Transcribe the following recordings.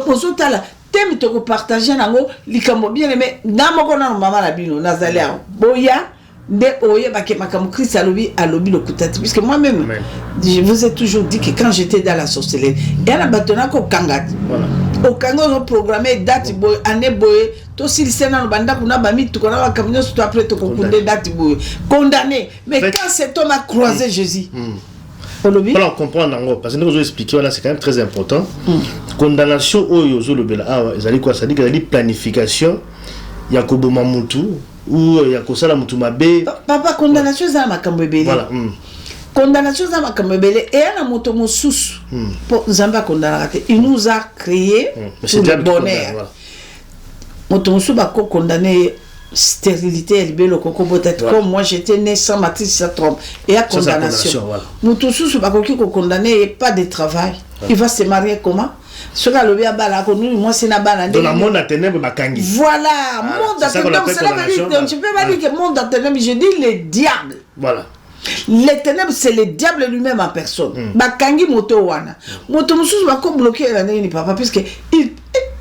donc on saute là thème to partager nango likambo bien aimé namoko na mama la bino nazalia boya de oye bake makamu Christ alobi le kutati puisque moi-même je vous ai toujours dit que quand j'étais dans la sorcellerie il y a la batona ko kangati voilà au kango programmé date boy année boy to si sena no banda kuna ba mitu kona ba kamino surtout après to konde date boy condamné mais quand cet homme a croisé Jésus voilà, on comprend parce que nous avons expliqué, c'est quand même très important. Condamnation au Yozo le Bela, ça dit qu'il y a une planification, il y a Kobo Mamutu, ou il y a Kosala Mutumabe. Papa, condamnation, c'est ma cambébélé. Voilà. Condamnation, c'est ma cambébélé. Et un moto sous pour Zamba condamnation. Il nous a créé pour le bonheur. Moto sous bako condamné. Stérilité, elle le coco peut-être comme moi j'étais né sans matrice, ça trompe et à condamnation. Nous tous sous pas qui condamné et pas de travail. Il va se marier comment? Ce gars le bien bala nous moi c'est na bala. Dans le monde à ténèbres bakangi. Voilà, monde à ténèbres, c'est la tu peux pas dire que monde à ténèbres, je dis les diables. Voilà. Les ténèbres c'est le diable lui-même en personne. Bakangi moto wana. Moto mususu ba ko bloquer la nini papa puisque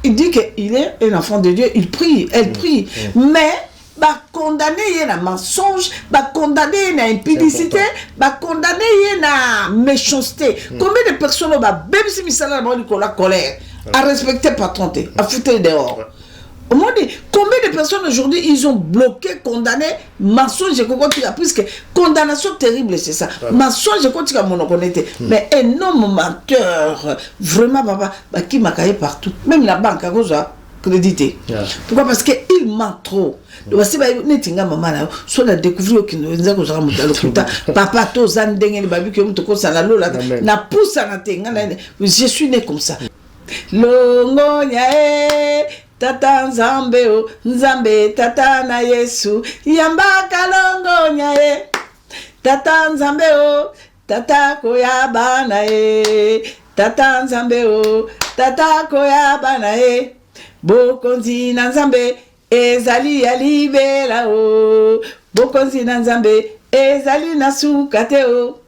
il dit qu'il est un enfant de Dieu, il prie, elle prie. Mais, condamner un mensonge, condamner une impudicité, condamner une méchanceté. Combien de personnes, même si Missala a la colère, à respecter patron, à foutre dehors. Au moins, combien de personnes aujourd'hui, ils ont bloqué, condamné, mensonge, puisque condamnation terrible, c'est ça. Mensonge, mais un homme menteur, vraiment, papa, qui m'a caillé partout. Même la banque, à cause de crédité. Pourquoi? Parce qu'il ment trop. Donc, si vous maman, soit la découvrir qu'il nous a papa, tous les gens, les babys, qui ont na pousse à je suis né comme ça. Longonya Tata Nzambe o Nzambe Tata na Yesu Yamba kalongo nyae Tata Nzambe o Tata koyaba na e Tata Nzambe o Tata koyaba na e Bokonzi na Nzambe ezali alibela o Bokonzi na Nzambe ezali na sukate o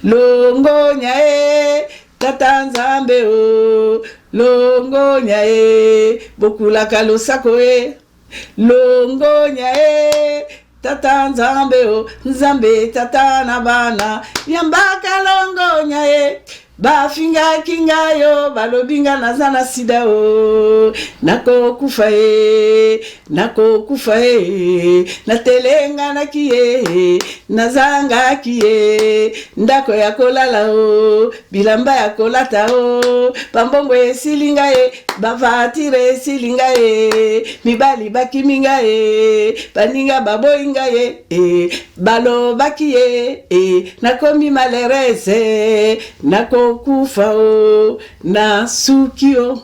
Longo nyae Tata Nzambe o Longo nyae Bokula kalosako e Longo nyae Tata Nzambe o Nzambe Tata na bana Yambaka longo nyae Bafinga kinga yo balobinga nazana sida o Nako kufa e Natelenga na kie Nazanga kie Ndako ya kolala o Bilamba ya kolata o Pambongo e silinga e Bavatire silinga e Mibali bakiminga e Baninga baboinga e Balo baki e Nakomi malerese Nako kufa o na sukio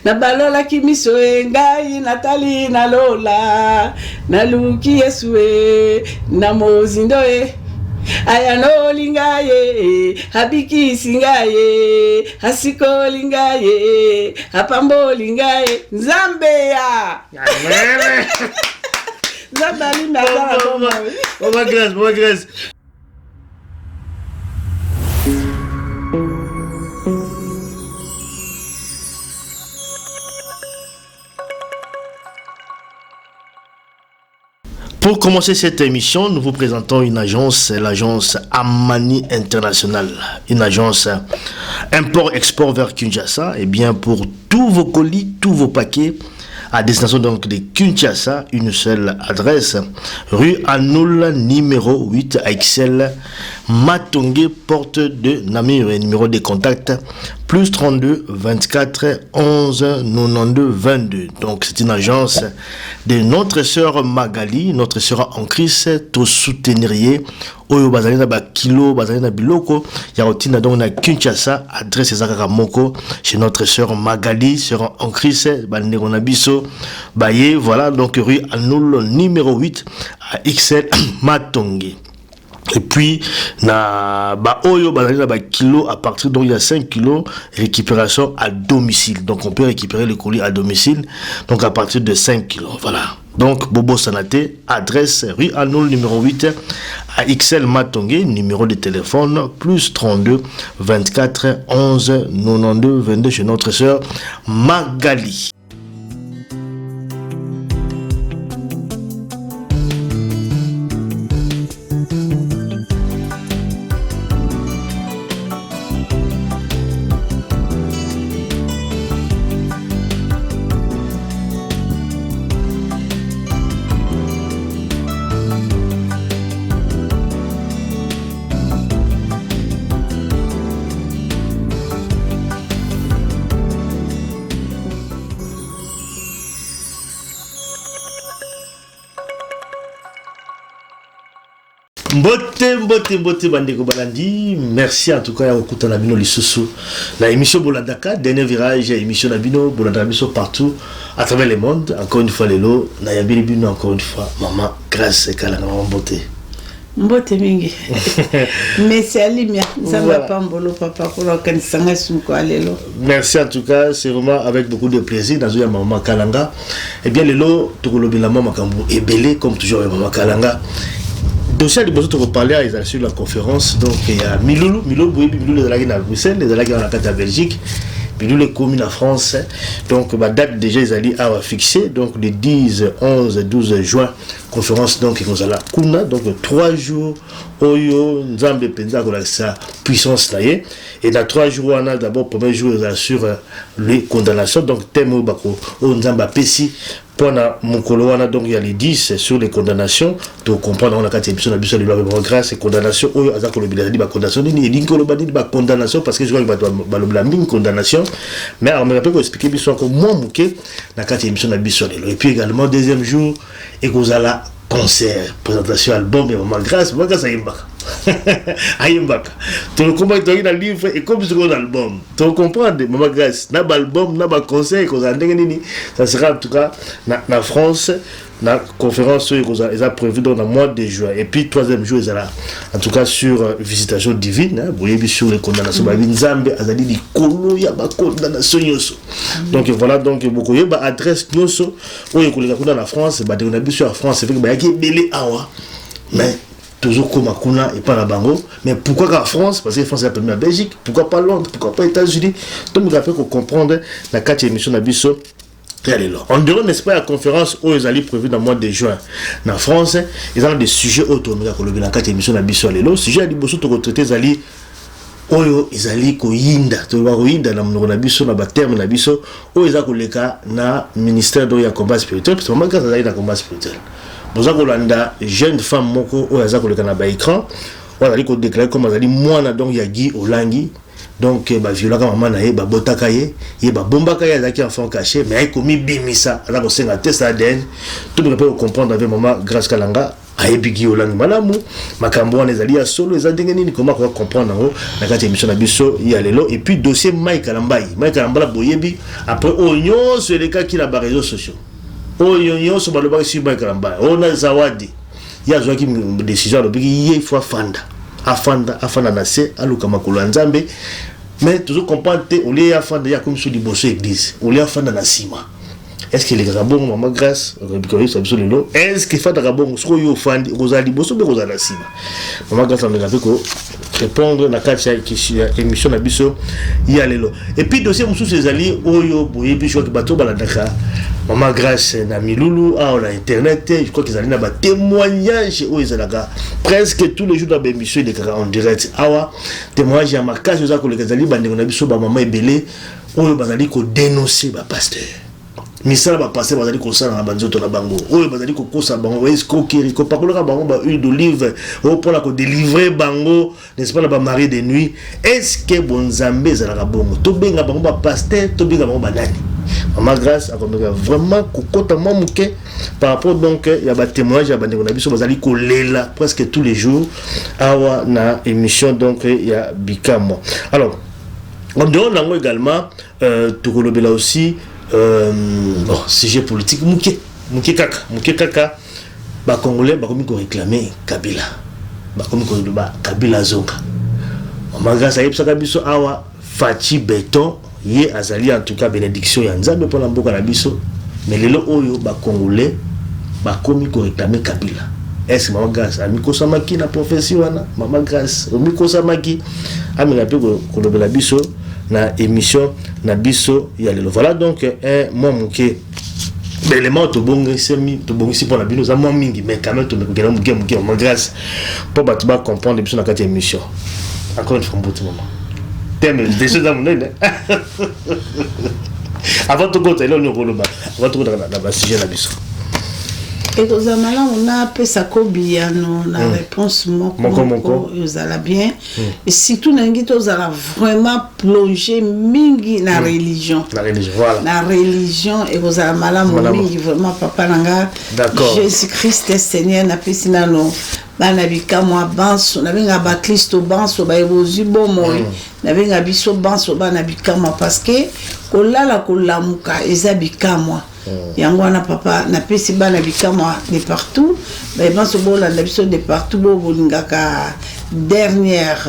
na balola kimiso ngai natali na lola na luki Yesu na mozindo aya no lingaye habiki singaye hasiko lingaye apambo lingaye Nzambe ya Nzambe na bonne grâce. Pour commencer cette émission, nous vous présentons une agence, l'agence Amani International, une agence import-export vers Kinshasa, et bien pour tous vos colis, tous vos paquets, à destination donc de Kinshasa, une seule adresse, rue Anoul, numéro 8 à XL, Matongue, porte de Namur, numéro de contact, plus 32 24 11 92 22. Donc c'est une agence de notre sœur Magali, notre sœur en Christ, tout soutenirier. Oyo bazali na ba kilo, bazali na biloko, ya rotina donc na Kinshasa, adresse Zakara Moko, chez notre sœur Magali, sœur en Christ, bandeko na biso, baye, voilà, donc rue Anoul, numéro 8 à XL Matongue. Et puis, na ba oyo bazali na ba kilo à partir donc il y a 5 kilos récupération à domicile. Donc on peut récupérer le colis à domicile. Donc à partir de 5 kilos, voilà. Donc, Bobo Sanate, adresse rue Arnoul numéro 8 à XL Matongé, numéro de téléphone plus 32 24 11 92 22 chez notre sœur Magali. Mbote bandeko balandi, merci en tout cas à okuta na bino lisusu la émission Bolandaka, dernier virage émission na bino Bolandaka biso partout à travers le monde. Encore une fois lelo na yambili bino encore une fois maman grâce et kala na mbote mingi merci Alimia zamba pambolo papa pour okanisanga suko alelo. Merci en tout cas, c'est vraiment avec beaucoup de plaisir dans ya maman Kalanga. Et bien lelo tokolobela maman makambo ebele comme toujours maman Kalanga. Dossier de besoin de reparler sur la conférence. Donc il y a Milulu de la guerre à Bruxelles, de la guerre à Belgique, Milulu est commis en France. Donc la date déjà ils allaient à fixer. Donc le 10, 11, 12 juin, conférence donc ils la Kuna. Donc 3 jours, Oyo, Nzambe Penza avec sa puissance là. Et dans 3 jours, on a d'abord premier jour sur les condamnations. Donc thème Bako, Nzamba Pessi. Pendant mon coloana, donc il y a les 10 sur les condamnations. Donc comprendre on a 4 émissions de la loi de grâce et condamnation. Oh, à ça dit condamnation, ni l'incolobani de condamnation parce que je vois que la condamnation. Mais on me rappelle qu'on expliquait bien encore moins mouqué dans 4 émissions de la. Et puis également deuxième jour et qu'on a la concert, présentation album et maman grâce à Yimbaka. Ayimbaka. Tu le comprends, tu as un livre et comme c'est un album. Tu comprends, maman grâce, n'a pas album, n'a pas concert, ça sera en tout cas na France, la conférence ils ont prévu dans le mois de juin. Et puis troisième jour, ils en tout cas sur visitation divine, vous voyez sur les condamnations, Nzambe azali di kolo ya ba condamnation yoso. Donc voilà donc beaucoup y ba adresse yoso où il y a dans la France, ba on a vu sur France, c'est vrai que ba y belé awa. Mais toujours comme Akuna et pas la Bango. Mais pourquoi la France? Parce que la France est la première Belgique. Pourquoi pas Londres? Pourquoi pas États-Unis? Donc, il faut comprendre la 4e émission d'Abisso. On dirait, n'est-ce pas, la conférence où ils allaient prévu dans le mois de juin. En France, ils ont des sujets autonomes. Dans la 4e émission d'Abisso, le sujet de Bosso, retraité, ils allaient. Oyo izali koyinda to ba koyinda na mnona biso na baterme na biso o eza koleka na ministère do ya combat spirituel parce que maman quand azali na combat spirituel boza kolanda jeune femme moko o eza koleka na ba écran o azali ko déclarer comme azali mwana donc ya Guy Olangi donc ba violaka maman na ye ba botaka ye ba bombaka ye azaki enfant caché mais ay komi bimisa ala ko senga test ADN tout le monde peut comprendre avec maman grâce Kalanga ayebi Olangi malamu makambo wana ezali ya solo ezandenge nini comment on va comprendre ngo na kati émission na biso ya lelo et puis dossier Mike Kalamba boyebi après onyo sur les cas qui la ba réseaux sociaux onyo sur ba loba sur Mike Kalamba on a zawadi ya zwa ki décision lo biki il faut afanda na se aluka makolo nzambe mais toujours comprendre on les afanda ya comme sur liboso église on les afanda na sima. Est-ce que les Gabon, maman grâce, est-ce que fait Gabon, ce qu'on offend, Rosali Bosso, mais Rosala Sima. Maman grâce, on a répondre à la émission de Bisso, il y a les et puis, dossier Moussou, ses alliés, Oyo, Boye, Bichot, Bateau, Baladaka, maman grâce, Nami Loulou, on a internet, je crois qu'ils allaient là-bas témoignage, où ils allaient presque tous les jours dans l'émission, ils étaient en direct. Awa, témoignage à ma case, ils ont les alliés, on a Bisso, maman et Belé, Oyo, Bazali, qu'on dénoncer, pasteur. Misala ba passer bazali ko sala na banzoto na bango oyo bazali ko kosa bango escroquerie ko pakola bango ba huile d'olive o pour la ko délivrer bango n'est-ce pas la ba mari de nuit est-ce que bonzambe za la bongo to benga bango ba pasteur to benga bango ba nani maman grâce a comme vraiment ko kota mamuke par rapport donc il y a ba témoignage ya bandeko na biso bazali ko lela presque tous les jours awa na émission donc il y a Bikamo. Alors on donne lango également to kolobela aussi bon, sujet politique, Mouké Kaka, bah Congolais, bah comme ils réclamer Kabila, bah comme ils Kabila Zonga. Maman grâce à Yepsa Kabiso Awa, Fati Béton, Azali en tout cas bénédiction Yanza, mais pour l'amboka Nabiso, mais les lots Oyo, bah Congolais, bakomi ko réclamer Kabila. Est-ce Maman Grâce amiko samaki na profession wana Maman Grâce amiko samaki amina pe ko lobela biso na émission na biso ya lelo. Voilà donc un moi moké l'élément to bongisi pour la bino za moi mingi mais quand même to me moké Maman Grâce pour ba tuba comprendre biso na kati émission. Encore une fois mbote maman. Thème déjà dans mon nez. Avant de go telo no koloba. Avant de go na sujet na biso. Et aux amala on a appelé ça kobiano la réponse moko uzala bien et surtout n'ingito uzala vraiment plonger mingi na religion voilà la religion et aux amala mingi vraiment papa nanga Jésus-Christ est Seigneur na pisina no bana bikamwa banso na benga ba Kristo banso ba evozi bomoi na benga biso banso bana bikamwa parce que kolala kolamuka eza bikamwa yango wana papa na pesi bana bikamwa de partout ba banso bolanda biso de partout bo bolingaka dernière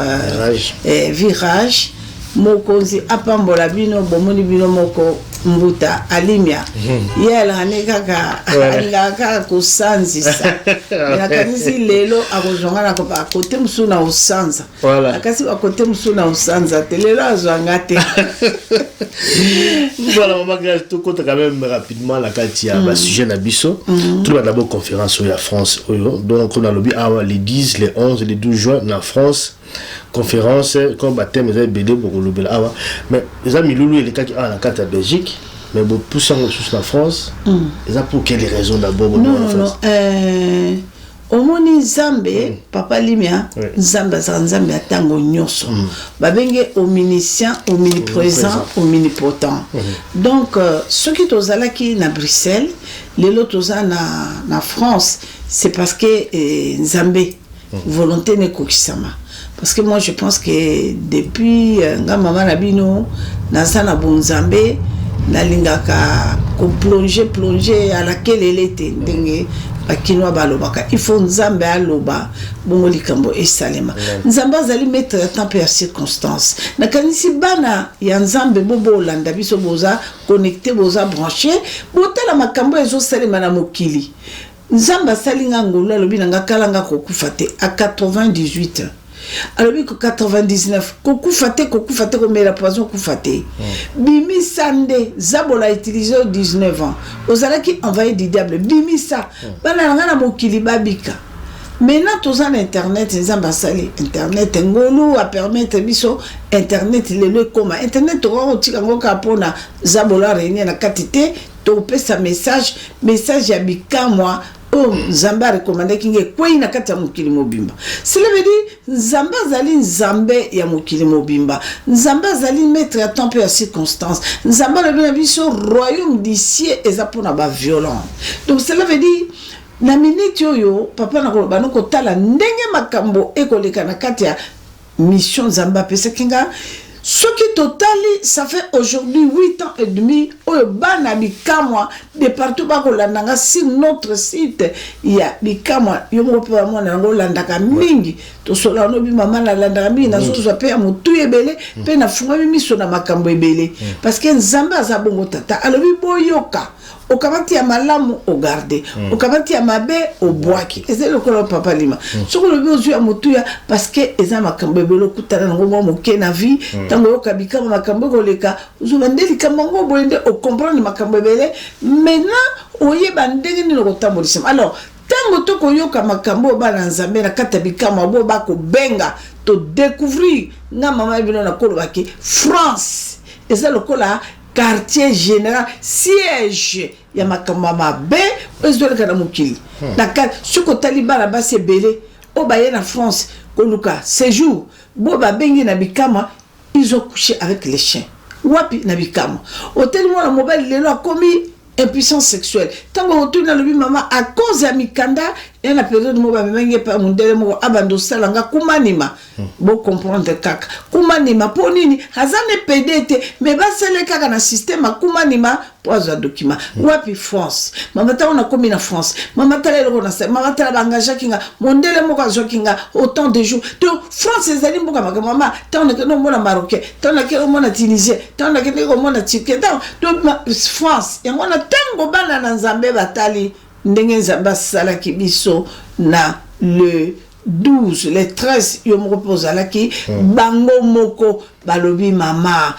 virage mokonzi apambola bino bomoni bino moko mbuta alimia yela hanekaka alaka kusanzisa yakanisi lelo akozonga na kopa kote musuna usanza akasi kote musuna usanza telelo azwangate. Voilà Maman Grâce tout compte quand même rapidement la katia ba sujet na biso tout va d'abord conférence au la France donc on a lobby les 10 les 11 les 12 juin en France conférence comme baptême les BD pour le bel mais les amis Loulou et les cas qui la carte à Belgique mais bon pour ça ressources en France et ça pour quelles raisons d'abord non omoni Zambé papa limia Zamba Zambé atango nyoso babenge omniscient omniprésent omnipotent donc ceux qui tozala qui na Bruxelles les autres na France c'est parce que Zambé volonté ne kokisama. Parce que moi je pense que depuis maman Nabino, Nazana Bonzambé, Nalingaka, plonger à laquelle elle était, Bakinoa Balobaka. Il faut Nzambe Aloba, Bongoli Kambo et Salema. Nzamba Zali mettre temps per circonstance. Nakanisi Bana, Yanzambe Bobo Landa Biso Boza, connecté Boza branché, Botela Makambo et Salema na Mokili. Nzamba Salinga Ngola, Lobinanga Kalanga Kokufate, à 98 ans. Alors, 99, Koku Fate, comme la poison Koufate. Bimi Sande, Zabola a utilisé 19 ans. Ozala qui envoyé du diable. Bimi Sa, Banana Mokiliba Bika. Maintenant, tous en Internet, les ambassades, Internet, Ngolo a permettre biso Internet, le coma. Internet, on a un Zabola réuni na quantité, topé sa message yabika moi. Oh, Zamba a recommandé qu'il y ait quoi na kata mukili mobimba. Cela veut dire Zamba zali Zambé ya mukili mobimba. Zamba zali mettre à temps et à circonstance. Zamba le bien sur royaume d'ici et ça pour na ba violent. Donc cela veut dire na minute yo papa na koloba noko tala ndenge makambo ekoleka na kati ya mission Zamba pese kinga. Ce qui totali, ça fait aujourd'hui 8 ans et demi, au Bana Bikamwa, de partout bakolandanga sur notre site, il y a Bikamwa, yomo pe amwa na landaka mingi, to sola no bi mama na landaka mingi na so zo pe amutu ebele, pe na funga miso na makambo ebele, parce que Nzamba za bongo tata, alobi boyoka. Au kabati ya malamu au garder, au kabati ya mabe au boaki. Et c'est le colon papa lima. Sur le bio zu amutuya parce que eza makambo belo kutana ngo mo kena vie, tango kabika makambo goleka, zu bandeli kamango boende au comprendre makambo bele. Maintenant, oye bandenge ni lo tambolisema. Alors, tango to koyoka makambo bana Nzambe na katabika mabo bako benga to découvrir na mama bino na kolobaki France. Et c'est le cola quartier général siège ya makamama be ezole kana mukili dakar suko taliba la base belé o baye na France koluka séjour bo ba bengi na bikama ils ont couché avec les chiens wapi na bikama hôtel mo na mobile lelo a commis impuissance sexuelle tango retourne le maman à cause ya mikanda et la période mo ba menge pa mundele mo abando salanga kumanima bo comprendre kaka kumanima ponini hazane pedete mais ba sele kaka na système kumanima poza document wapi France mama ta on a commis na France mama ta lelo na mama ta banganja kinga mondele mo ka jokinga autant de jours donc France ezali mboka mama ta on a que no mona marocain ta on a que no mona tunisien ta on a que no mona turquie donc France et on a tango bana na Nzambe batali ndenge nzamba salaki biso na le 12, les 13, yo me repose à la qui, bango moko, balobi mama,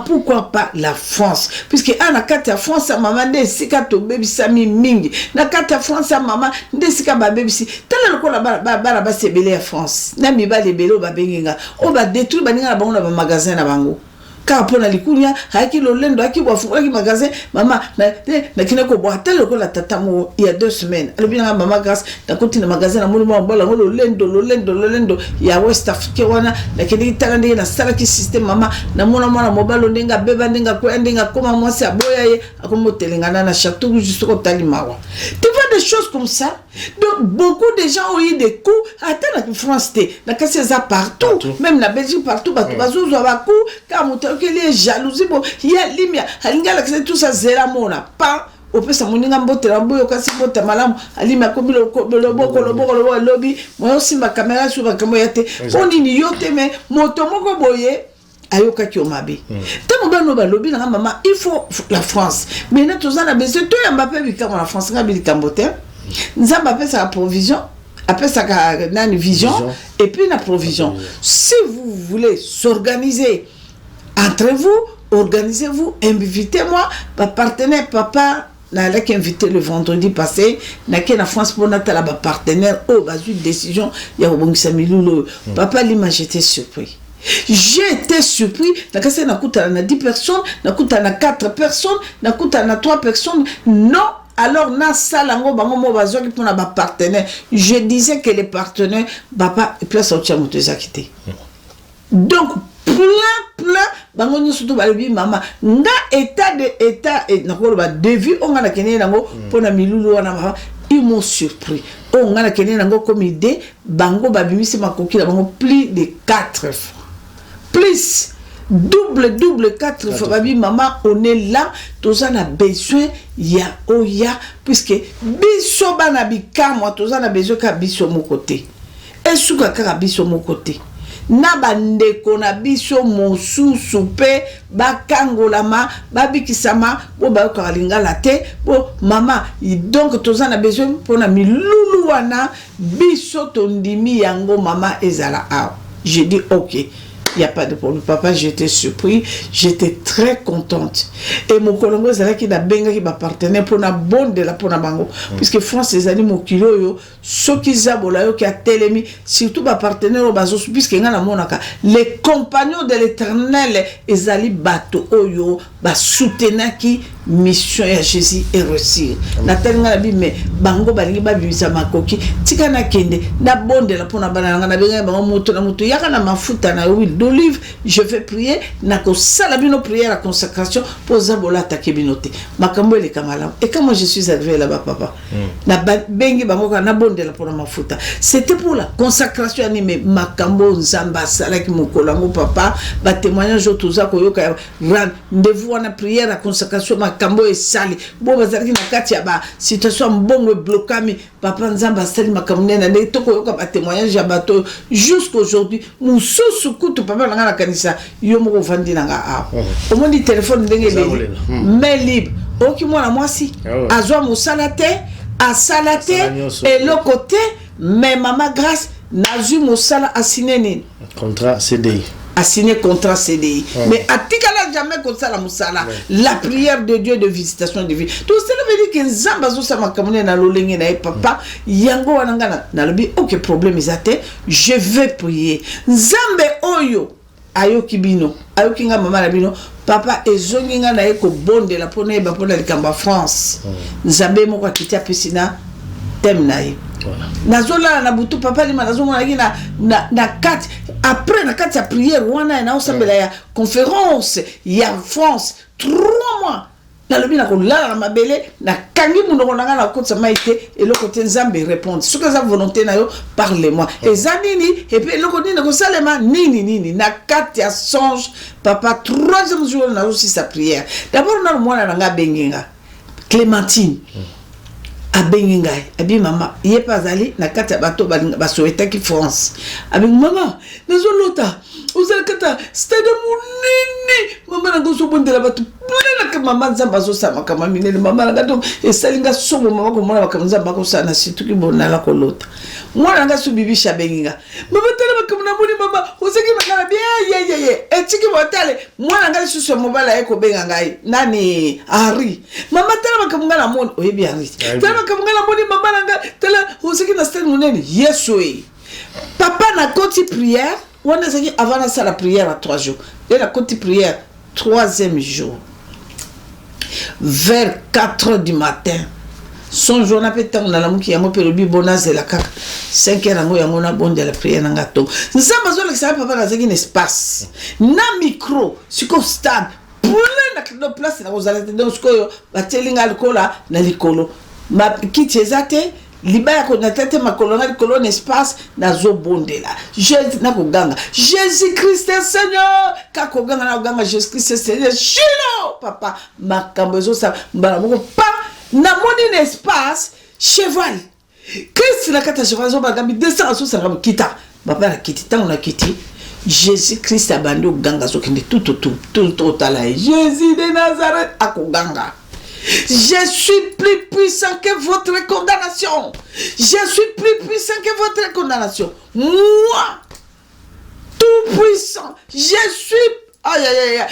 pourquoi pas la France? Puisque na kata France, maman, de sika to baby sami mingi, na kata France, maman, de sika ba baby si, tala loko la ba se belé à France, na mi ba le belé ba benginga, o ba détruire ba ninga na bango na ba magasin na bango. Car pour la likunya, haki lolendo, haki wafunga ki magasin, maman, na kineko boa, tel loko la tatamo, il y a 2 semaines. Elle bien maman grâce, na côté na magasin, na monument, bola, lolendo, ya West Africa wana, na kini talande na sala ki système maman, na mona mobile ndenga beba ndenga ko ndenga koma mwasi aboya ye, akomo telengana na château juste ko talimawa. Tu vois des choses comme ça. Donc beaucoup de gens ont eu des coups, attends la France té, na kasi ça partout, même la Belgique partout, bazo zo ba coup, car que les jalousies bon il y a limia alinga la tout ça zéro mona pas au peut ça moninga mbote la boyo kasi mbote malamu alima ko biloko lobby moi aussi ma caméra sur ma caméra te on dit ni yote mais moto moko boye ayoka ki omabe tant bano ba lobby na maman il faut la France mais na tous na besoin to ya Mbappé bika la France nga bilika mbote nzamba pe sa provision après ça na une vision et puis la provision si vous voulez s'organiser entre vous, organisez-vous, invitez-moi, ma partenaire, papa, n'a invité le vendredi passé, n'a la France pour notre partenaire, une décision, il y a un papa, l'image, j'étais surpris. J'ai été surpris, n'a 10 personnes, n'a 4 personnes, n'a 3 personnes, non. Alors, na salango bango mo bazoki pour na partenaire. Je disais que les partenaires, papa, place au tchamo te zakité. Donc, plein bango nyo surtout balobi mama nga état et nakolo ba devis on ngana kenye nango pona milulu wana mama ils m'ont surpris on ngana kenye nango comme idée bango babimisi makoki na bango plus de 4 fois plus double 4 fois babi mama on est là tous on a besoin ya oya puisque biso bana bikamwa tous on a besoin ka biso mon côté et suka ka biso mon côté na bandeko na biso mosusu pe bakangolama babikisama bo bayoka lingala te bo mama donc toza na besoin pona milulu wana biso tondimi yango mama ezala a j'ai dit OK. Il n'y a pas de problème. Papa, j'étais surpris. J'étais très contente. Et mon colongo, c'est là qu'il a benga qui m'appartenait pour la bonne de la pour la bango. Puisque France, les animaux qui l'ont, ceux qui zabolayo qui a télémi, surtout m'appartenait au bazo, puisque y a la monaka. Les compagnons de l'Éternel, ils allaient bateau oyo, ba soutenir qui mission ya Jésus et réussir. Na tenga la bi mais bango balingi ba bibisa makoki. Tika na kende na bonne de la pour la banana na benga bango moto na moto yaka na mafuta na huile d'olive. Je vais prier na ko sala bino prière la consacration pour zabola takebinote. Makambo ele kamala. Et quand moi je suis arrivé là-bas papa. Na bengi bango na bonne de la pour la mafuta. C'était pour la consacration animée makambo nzamba sala ki mokolango papa ba témoignage otuza ko yoka ran ndevu wana prière la consacration makambo esali bo bazalaki na kati ya ba situation mbongo blokami papa nzamba sali makambo nena ne toko yoka ba témoignage ya bato jusqu'aujourd'hui mususu kutu papa nanga na kanisa yo moko vandi nanga a o mondi téléphone ndenge le mais libre oki mwana mwasi azwa musala te asala te et le côté mais mama grâce nazu musala asinene contrat CDI a signé contrat CDI. Mais à Tikala jamais comme ça la moussala. La prière de Dieu de visitation de vie. Tout cela veut dire que Nzamba ça m'a kamone na lolenge na papa yango wananga na lobi aucun problème isate je vais prier. Nzambe oyo ayoki bino ayoki nga mama na bino papa ezongi nga na eko bonde la pona ba pona likamba France. Nzambe moko akitia pesina tem na ye. Nazola na butu papa lima nazomona na kati après na kati ya prière wana na osambela ya conférence ya France 3 mois na lobi na kolala na mabele na kangi munoko nanga na kotsa maite et le côté nzambe répondre ce que ça volonté na yo parlez-moi et zanini et puis le côté na ko salema nini na kati ya songe papa 3e jour na aussi sa prière d'abord na mwana nanga benginga Clémentine a bengingai abi mama ye pazali na kati ya bato ba souhaita ki France abi mama nazolota uzalakata stade munini mama na goso bondela bato que maman Zamba Zosama, comme maman Nagato, et Salinga Somo, maman, comme moi, comme Zamba Kosana, c'est tout qui bon à la colota. Moi, Nanga Subibi Shabenga. Maman, comme Namuni, maman, vous savez que ma bien, et Tiki Motale, moi, Nanga sur mon mobile à Eko Bengangai, Nani, Harry. Maman, tellement comme Gala Mon, oui, bien, tellement comme Gala Moni, maman, Nanga, tellement, vous savez que na stade Mounen, yes, oui. Papa n'a côté prière, on a dit avant la prière à 3 jours. Et la côté prière, 3e jour. Vers 4h du matin, son jour n'a pas été dans la mouki, il y a un peu de bonaz de la caca. 5h, il y a un bon de la prière. Nous sommes besoin de ça, papa, dans un espace. Na micro, sur le stade, pour la place, vous allez dans ce que vous avez alcool, na l'icolo. Ma quitte zate, libère qu'on a tête ma colonne, colonne espace, na zo bonde là. Jésus n'a pas ganga. Jésus-Christ est Seigneur. Kako ganga na ganga Jésus-Christ est Seigneur. Chilo, papa, ma cambezo ça, mbala pas na moni espace cheval. Christ na kata cheval zo bagambi 200 so ça kita. Papa la kiti tant on a quitté. Jésus-Christ a bandé au ganga zo kende tout là. Jésus de Nazareth akoganga. Je suis plus puissant que votre condamnation. Je suis plus puissant que votre condamnation. Moi, tout puissant, je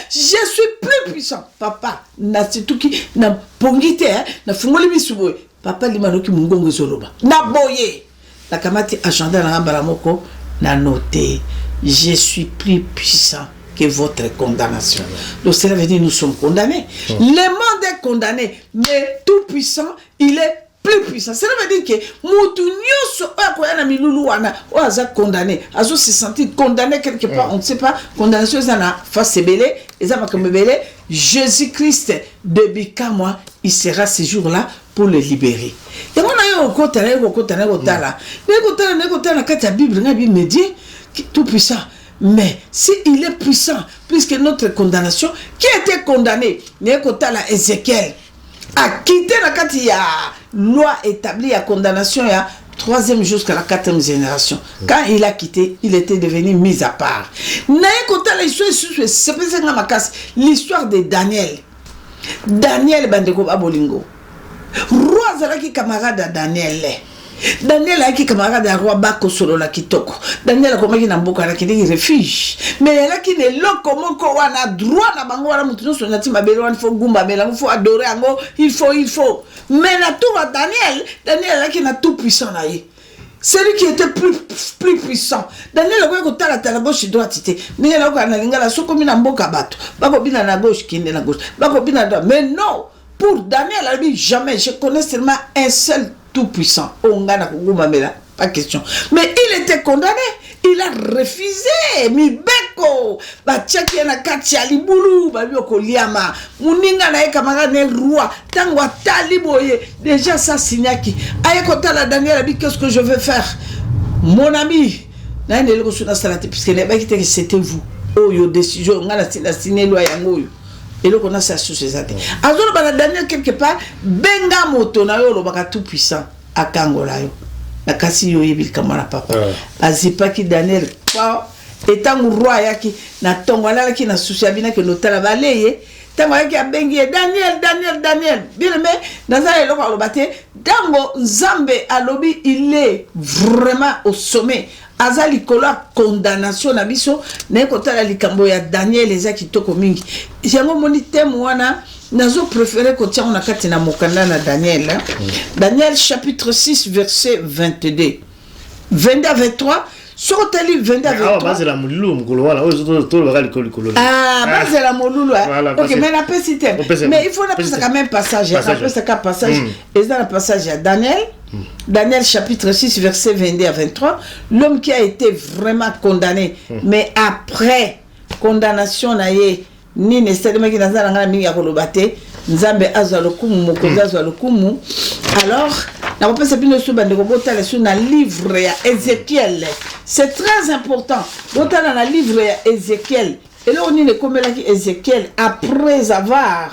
suis plus puissant. Papa, na tout qui na pongite na fungoli bisubo. Papa limanoki mungongo zoloba. Na boye. La kamati agenda na balamoko na noté. Je suis plus puissant que votre condamnation. Donc cela veut dire nous sommes condamnés. Le monde est condamné, mais tout puissant, il est plus puissant. Cela veut dire que Moutou Nyoso Akoyana Milulu Wana Oaza condamné. Azo se sentir condamné quelque part, on ne sait pas. Condamnation Zana face belé, Ezama comme belé. Jésus-Christ de Bika-moi, il sera ce jour-là pour le libérer. Et on a eu au côté là, la Bible me dit tout puissant. Mais s'il est puissant, plus que notre condamnation, qui était condamné, la Ézéchiel, a quitté la Katia, loi établie à condamnation à 3e jusqu'à la 4e génération. Quand il a quitté, il était devenu mis à part. L'histoire de Daniel. Daniel Bandeko Abolingo. Roi Zalaki camarade à Daniel. Daniel a qui camarade à roi Bako solo la kitoko. Daniel a comme qui n'a pas la qui refuge. Mais elle a qui ne l'ont comment qu'on a droit na bango na mutuno so nati mabelo il faut gumba mais là il faut adorer ango il faut. Mais la tour à Daniel a qui n'a tout puissant là. Celui qui était plus puissant. Daniel a quoi la gauche droite était. Mais elle a quoi na lingala soko mina mboka bato. Bako bina na gauche qui est na gauche. Bako bina droite. Mais non, pour Daniel a dit jamais je connais seulement un seul tout puissant. Pas question. Mais il était condamné. Il a refusé. Mibeko. Bachaki na katia libulu. Babioko liama. Muninga na camarade roi. Tangwa taliboye. Déjà ça signaki. Ayekota la Daniel a dit qu'est-ce que je veux faire. Mon ami. Puisque c'était vous. Oh yo décision. On a signé loi yango. Et là, on a ça sur ces athées. Alors, Daniel, quelque part, benga moto na yo, le tout puissant, à Kangola yo. Na kasi yo yebil kamana papa. Azipa ki Daniel, étant roi yaki, na tongwala ki na souciabina que notala baleye, tango yaki a bengi Daniel. Bien aimé, dans un éloquent le bâté, Dango Nzambe alobi, il est vraiment au sommet. Azali kola condamnation na biso na kotala likambo ya Daniel ezaki toko mingi yango moni teme wana nazo préférer ko tia on kati na mokanda na Daniel Daniel chapitre 6 verset 22 à 23 Sotali 22 à 23 base la mululu mkolo wala to le likolo base la mululu OK mais la pesité mais il faut la passer quand même passage et dans le passage à Daniel chapitre 6 verset 22 à 23 l'homme qui a été vraiment condamné mais après condamnation na ye ni nécessairement qui nazala ngana mingi ya kolobate nzambe azwa lokumu mokozi azwa lokumu alors na kopesa bino so bandeko botala so na livre ya Ézéchiel c'est très important botala na livre ya Ézéchiel et là on est comme là qui Ézéchiel après avoir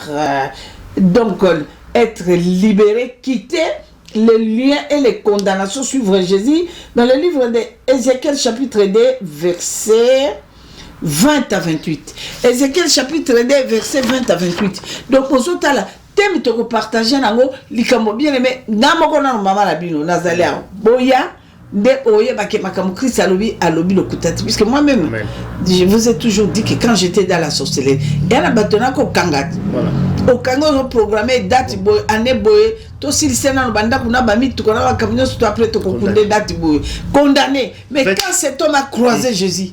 donc être libéré quitter les liens et les condamnations suivre Jésus dans le livre d'Ézéchiel chapitre 2 verset 20 à 28. Ézéchiel chapitre 2, verset 20 à 28. Donc, pour ce temps-là, thème que partager nango likambo bien aimé namoko na mama la bino nazalia boya de oye bake makamu Christ alobi le kutati puisque moi-même je vous ai toujours dit que quand j'étais dans la sorcellerie il y a un batona ko kangat voilà au kango programmé date boy année boy to sil sena no banda kuna bami to kona kamino surtout après to konde date boy condamné mais quand cet homme a croisé Jésus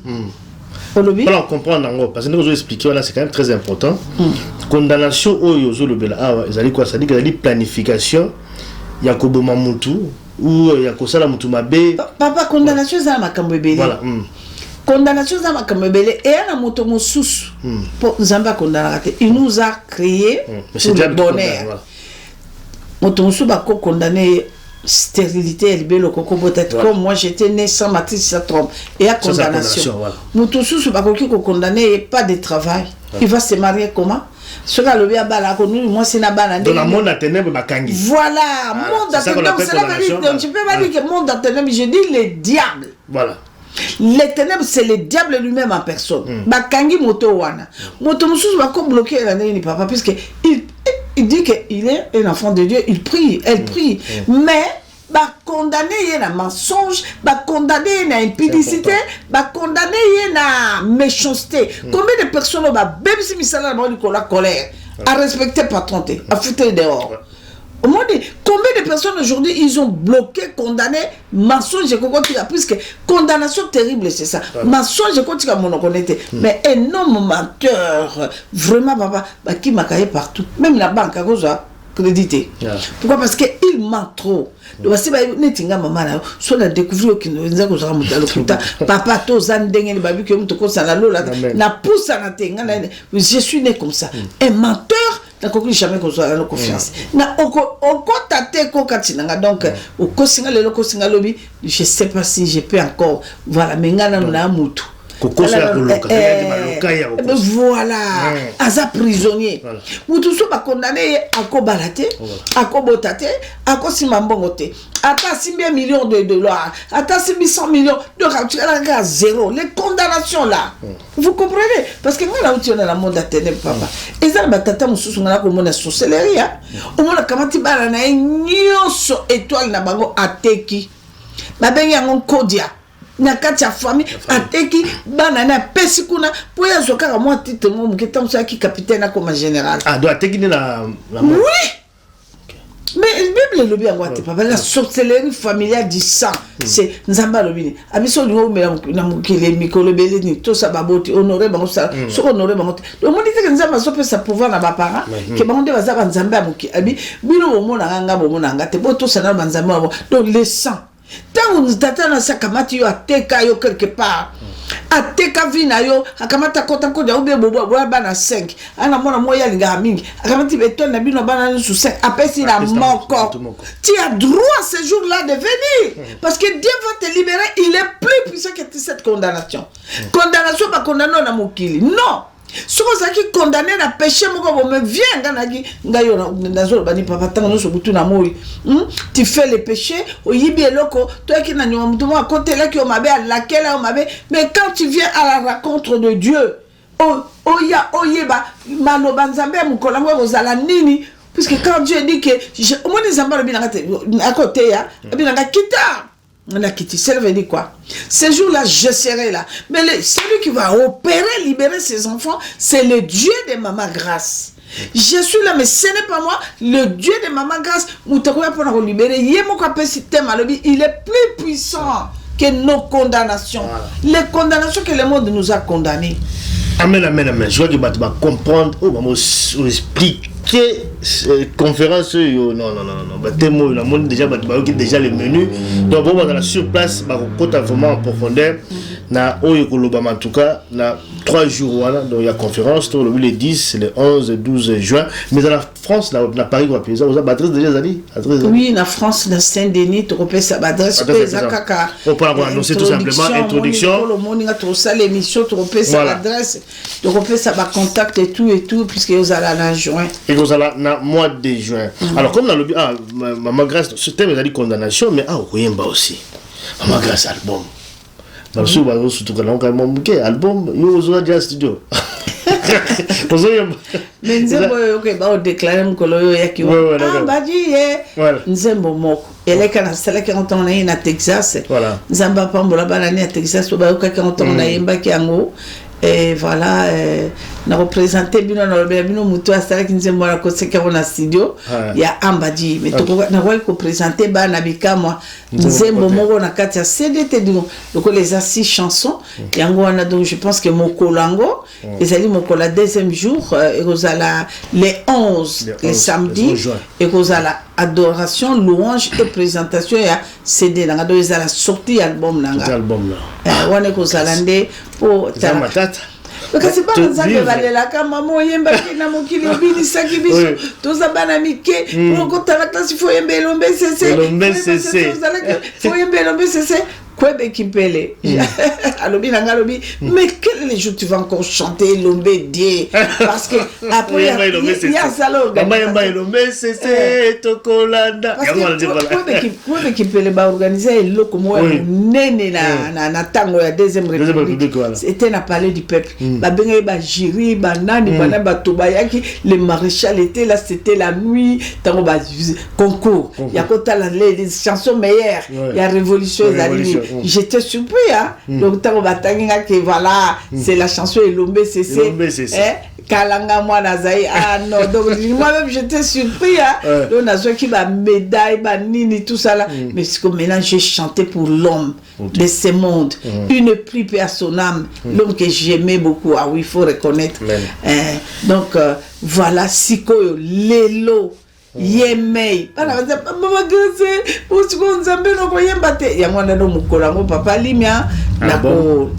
voilà, on comprend parce que nous avons expliqué, voilà, c'est quand même très important. Condamnation, ça dit qu'il y a une planification, il y a Kobo Mamutu, ou il y a Kosala Mutumabe. Papa, condamnation, c'est un makambebele. Voilà. Condamnation, c'est un makambebele. Et un motomo sous pour Zamba condamnation. Il nous a créé pour le bonheur. Motomo sous bako condamné. Stérilité, peut-être comme moi j'étais né sans matrice, ça trompe. Et à condamnation. Nous tous, ce qu'on condamné, pas de travail. Il va se marier comment? Ce que le bien moi c'est la banane. Dans le monde à ténèbres, voilà, monde à ténèbres, c'est la vérité. Tu peux pas dire que monde à ténèbres, je dis les diables. Voilà. Les ténèbres, c'est le diable lui-même en personne. Bakangi moto wana. Moto mususu va comme bloquer la nani papa, puisque il dit qu'il est un enfant de Dieu, il prie, elle prie. Mais, condamner il y a un mensonge, condamner il y a une impudicité, condamner il y a une méchanceté. Combien de personnes ont même si misala la colère, à respecter patron, à foutre dehors. Au moins, combien de personnes aujourd'hui ils ont bloqué, condamné, mensonge, puisque condamnation terrible, c'est ça. Mensonge, mais un homme menteur, vraiment, papa, qui m'a caillé partout. Même la banque, à cause de crédité. Pourquoi? Parce qu'il ment trop. Donc, si vous maman, soit la découvrir qu'il nous a papa, tous en dengue, les babus qui ont na pousse à la je suis né comme ça. Un menteur, n'a jamais confiance. Na donc, au kosinga le kosinga lobby, je sais pas si je peux encore. Voilà, mais ngana na mutu. Voilà, Aza prisonnier. Vous tous sont condamnés à Kobalate, à Kobotate, à Kosimambongote. Attends 6 millions de dollars, attends 100 millions de tu as zéro. Les condamnations là, vous comprenez? Parce que nous là où tu es dans le monde à ténèbres, papa. Et ça, batata moussous, on a comme on a sorcellerie. Au moins, quand tu vas dans une étoile na bango ateki, ma ben yangon kodia. Nakati ya famille ateki banana pesikuna pour ya zoka moi titre moi muketa musa ki capitaine comme général doit ateki la oui mais Bible le bien ngwate papa la sorcellerie familiale du sang c'est nzamba lobini abiso lingo na mukile mikolo bele ni to sa baboti honorer bango ça so honorer bango donc on dit que nzamba so peut sa pouvoir na ba parents que bango de bazaba nzamba muki abi bino bomona nganga bomona ngate boto sana nzamba donc le sang. Tant on t'attend à ça, kamati yo ateka yo quelque part. Ateka vina yo, akamata kota kodia ube bobo bana 5. Ana mona moya linga mingi. Akamati beton na bino bana sous 5. Apesi na moko. Tu as droit ce jour-là de venir. Parce que Dieu va te libérer, il est plus puissant que cette condamnation. Condamnation pas condamné na mokili. Non. Si vous avez condamné à péché, tu fais le péché, mais quand tu viens à la rencontre de Dieu, puisque quand Dieu dit que à côté, on a quitté. Ça veut dire quoi? Ce jour-là, je serai là. Mais celui qui va opérer, libérer ses enfants, c'est le Dieu de Maman Grâce. Je suis là, mais ce n'est pas moi. Le Dieu de Maman Grâce, il est plus puissant que nos condamnations. Les condamnations que le monde nous a condamnées. Amen, amen, amen. Je vois que tu vas comprendre. Oh, maman, explique. Conférence, non, le monde déjà le menu. Donc, bon, dans la surplace, on vraiment en profondeur. En tout cas, 3 jours, donc il y a conférence, le 10, le 11, le 12 juin. Mais dans la France, à Paris, vous avez adresse déjà, Zali? Oui, en France, dans Saint-Denis, tu repères sa adresse. On peut avoir annoncé tout simplement introduction. L'émission, tu repères sa adresse, tu repères sa contact et tout, puisque vous allez en juin. Et vous allez dans le mois de juin. Alors, comme dans le Maman Grâce, ce thème est condamnation, mais Oyemba aussi. Maman Grâce album. parce que surtout quand on a album yo zo déjà studio mais nzembo ok ba o déclarer mkolo yo yaki ah badi nzembo moko eleka na sala ki on na Texas nzamba pambola bana ni Texas ba o ka on na yemba ki yango et voilà na représenter bino na bino muto asala ki nzembo na koseka na studio ya ambadi mais to na ko présenter ba na bikamwa nzembo moko na kati ya CDT donc les 6 chansons yango wana donc je pense que mokolango ezali mokola deuxième jour et rozala les 11 les samedi et rozala adoration louange et présentation ya CD nanga donc ezala sortie album nanga wana kozala nde po matata kasi pas nzambe balelaka mama oyemba kina mokili obinisaki biso toza bana mike okotala klasi fo yemba elombe sese fo yemba elombe sese Kwebe Kimpele. Alobi nanga alobi, mais quel les jours tu vas encore chanter l'ombe die parce que après il y a salo Mama l'ombe c'est tokolanda. Kwebe Kimpele ba organiser eloko mo nene na tango ya deuxième république. C'était na palais du peuple. Ba benga ba jury ba nani bana ba tobayaki le maréchal était là, c'était la nuit tango ba concours. Ya kota les chansons meilleures, il y a révolution j'étais surpris donc tant que voilà c'est la chanson Elombe CC Kalanga moi nazai non donc moi-même j'étais surpris donc nazo qui ba médaille ba nini tout ça là mais c'est comme maintenant j'ai chanté pour l'homme de ce monde une pluie paix à son âme l'homme que j'aimais beaucoup oui il faut reconnaître donc voilà sikoyo lelo yemei pana baza mama gase posiko nzambe no koyemba te yango na no mukolango papa limia na ko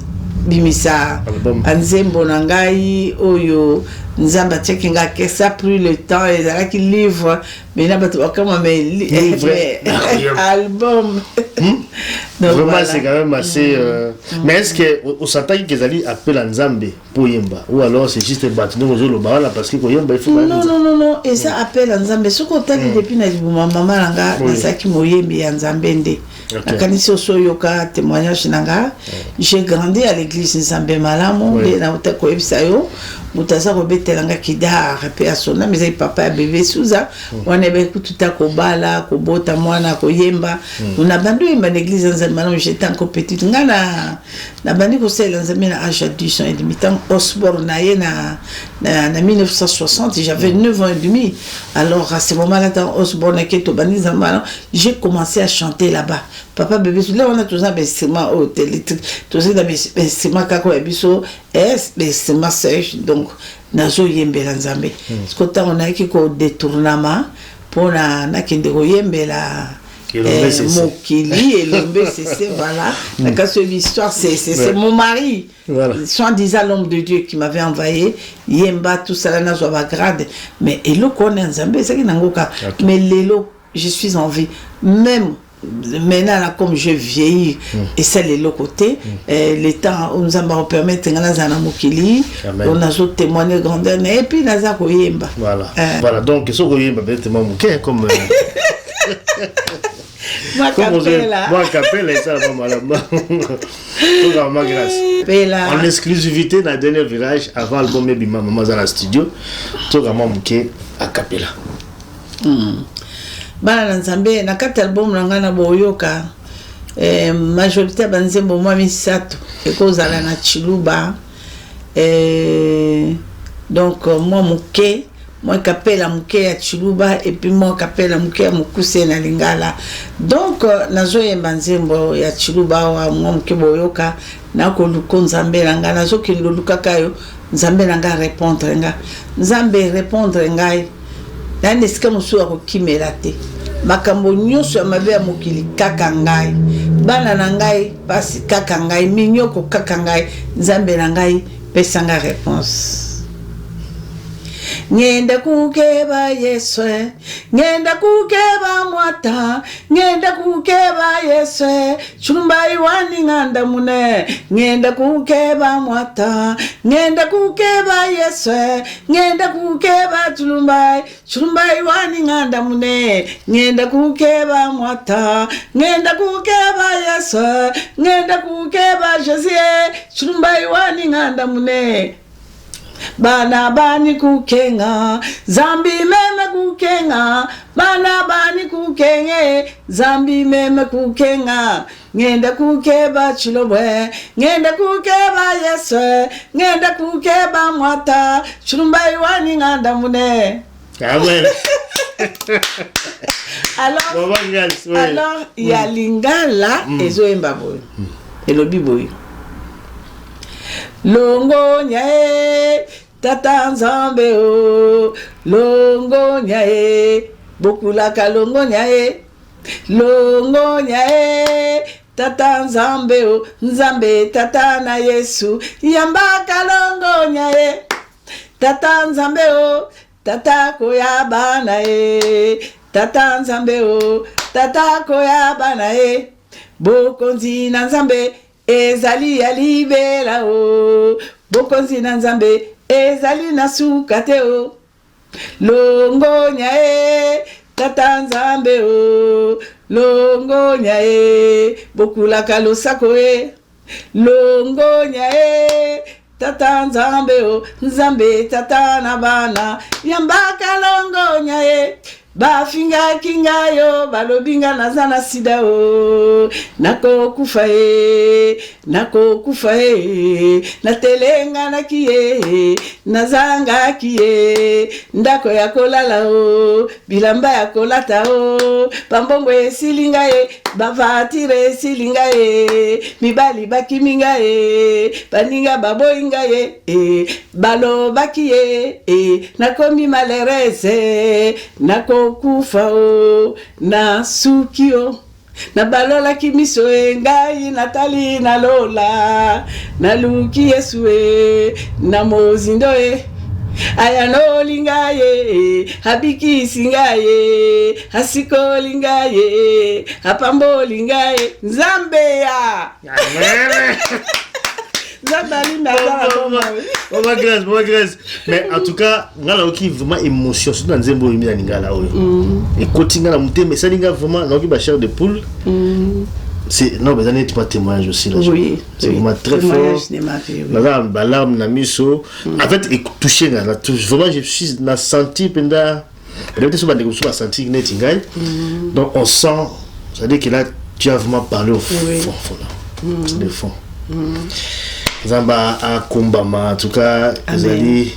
bimisa anzembo na ngai oyo nzamba tchekinga que ça pris le temps et là qui livre mais na bato comme mais album donc vraiment voilà. C'est quand même assez mais est-ce que au s'attaque que Zali appelle Nzambe pour yemba ou alors c'est juste battre nous au bala parce que yemba il faut non et ça appelle Nzambe ce qu'on t'a dit depuis na maman nanga na saki moyembe ya Nzambe nde akanisi osoyoka témoignage nanga j'ai grandi à l'église Nzambe malamu de na utako ebisayo mutaza kobetelanga kida repé à son âme mais papa ya bébé Souza on est beaucoup tout à kobala kobota mwana koyemba on a bandu yemba l'église Nzambe malamu j'étais encore petite ngana na bandi ko sel Nzambe na âge de 10 ans et demi tant Osborne na 1960 j'avais 9 ans et demi alors à ce moment-là dans Osborne keto bandi Nzambe malamu j'ai commencé à chanter là-bas papa bébé là on a tous un instrument au télé tous des instruments kako ebiso c'est sèche donc nazo yembela Nzambe parce que tant on a qui ko détournement pour na kende ko yembela mokili Elombe c'est voilà la casse l'histoire c'est mon mari soit disant l'homme de Dieu qui m'avait envoyé yemba tout ça là na zo ba grade mais elo connaît Nzambe c'est qui nangoka mais lelo je suis en vie même maintenant là comme je vieillis et c'est le côté les temps où nous allons permettre ngana zana mokili on a zo témoigner grandeur et puis naza ko yemba voilà donc ce ko yemba bêtement moké comme moi capella ça va malama tout ma grâce en exclusivité dans le dernier virage avant l'album Bima Mama dans la studio tout vraiment moké a capella bana Nzambe na kati album nanga na boyoka majorité banzembo mwa misato ekozala na Chiluba donc moi muke moi kapela muke ya Chiluba et puis moi kapela muke ya Mukuse na Lingala donc nazo yemba nzembo ya Chiluba wa moi muke boyoka na ko luko Nzambe nanga nazo kindo lukaka yo Nzambe nanga répondre nga Nzambe répondre ngai nani sika musu akokimela te makambo nyonso ya mabe ya mokili kaka ngai bana na ngai pasi kaka ngai minyoko kaka ngai Nzambe na ngai pesanga réponse ngenda kukeba Yeswe, ngenda kukeba mwata, ngenda kukeba Yeswe, chulumbai wani nganda mune, ngenda kukeba mwata, ngenda kukeba Yeswe, ngenda kukeba chulumbai, chulumbai wani nganda mune, ngenda kukeba mwata, ngenda kukeba Yeswe, ngenda kukeba Josie, chulumbai wani nganda mune. Bana bani kukenga, zambi meme kukenga, bana bani kukenge, zambi meme kukenga, ngenda kukeba chulobwe, ngenda kukeba Yeswe, ngenda kukeba mwata, chulumbai wani nganda mune. Ah ouais. Alors, il y a Lingala et Zoembaboy. Et le biboy. Longo nyae, tata nzambe o, longo nyae, bokulaka longo nyae, longo nyae, tata nzambe o, nzambe tata na Yesu, yambaka longo nyae, tata nzambe o, tata koyaba na e, tata nzambe o, tata koyaba na e, bokonzi na nzambe, ezali ya libela o, bokonzi na nzambe, ezali na sukate o, longo nyae, tata nzambe o, longo nyae, bokulaka losako e, longo nyae, tata nzambe o, nzambe tata na bana, yambaka longo nyae, bafinga kinga yo, balobinga nazana sida o, nako kufa e, natelenga na kie, nazanga kie, ndako ya kolala o, bilamba ya kolata o, pambongo silinga e, bavatire silinga e, mibali bakiminga e, baninga baboinga e, balo bakie e, nakomi malerese, nako kufa o, na sukio, na balola kimiso e, ngai natali na lola, na luki Yesu e, na mozindo e, ayano lingaye, habiki singaye, hasiko lingaye, apambo lingaye, nzambe ya. Mais en tout cas, on a vraiment émotion, surtout dans Zembo et Ningala. Et continuer à monter, mais ça n'est vraiment la chair de poule. C'est non, mais ça n'est pas témoignage aussi. Là, oui, c'est vraiment très fort. La larme, la miso. En fait, touché, vraiment, je suis senti pendant. Donc on sent, c'est-à-dire que là, tu as vraiment parlé au fond. C'est le fond. Zamba a Kumbama, en tout cas, vous avez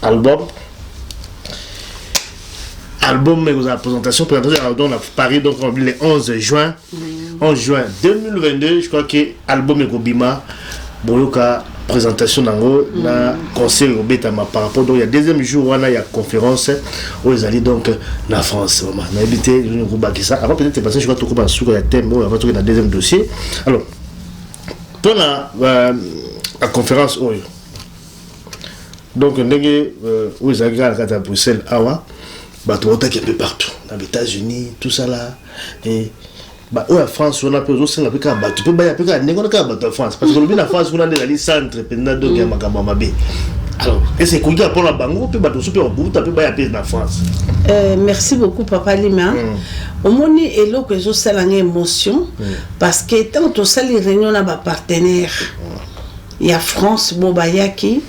album, mais vous avez présentation à Paris, donc on le 11 juin 2022, je crois que album et Gobima, Boyoka, présentation dans la concert au Betama par rapport, donc il y a deuxième jour, il y a conférence, où ils allaient donc en France, on a habité, avant peut-être passer, je crois que tu as un thème, on va trouver dans le deuxième dossier. Alors, pour la conférence, donc où ils arrivent à Bruxelles, Awa, tu vois qu'il y a un peu partout, dans les États-Unis, tout ça là, et en France, on a peu de choses, tu peux pas en France, parce que la France, on a des centres, alors, est-ce que tu as pour la banque, tu peux super bout, tu peux pas en France. Merci beaucoup, Papa Lima. Au moins, et là que je sais l'émotion, parce que tant que ça les réunions à ma partenaire, il y a France, Bobayaki,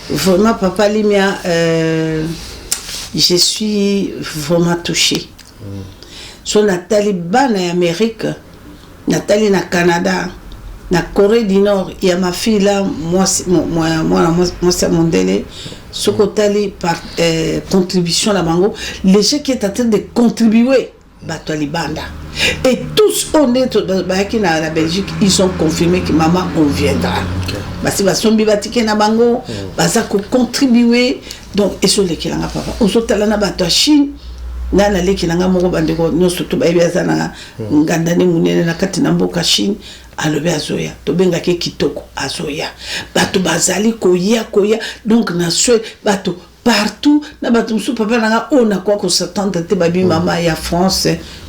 vraiment, Papa Lima, je suis vraiment touchée. Sur Nathalie Ban en Amérique, Nathalie na Canada, na Corée du Nord, il y a ma fille là, moi c'est mon délai, ce côté par contribution là bango, les gens qui est en train de contribuer, Batali Banda. Et tous on est dans la Belgique, ils ont confirmé que maman on viendra. Parce que son bibatike na bango, basa ko contribuer, donc et sur les kilanga papa. On saute là na bato Chine. Nana leki nanga moko bandeko nyoso to bayibaza na ngandane munene na kati na mboka Chine alobe azoya to benga ke kitoko azoya bato bazali koya donc na swe bato partout na batumsu papa nanga on a quoi qu'on s'attend te babi maman ya France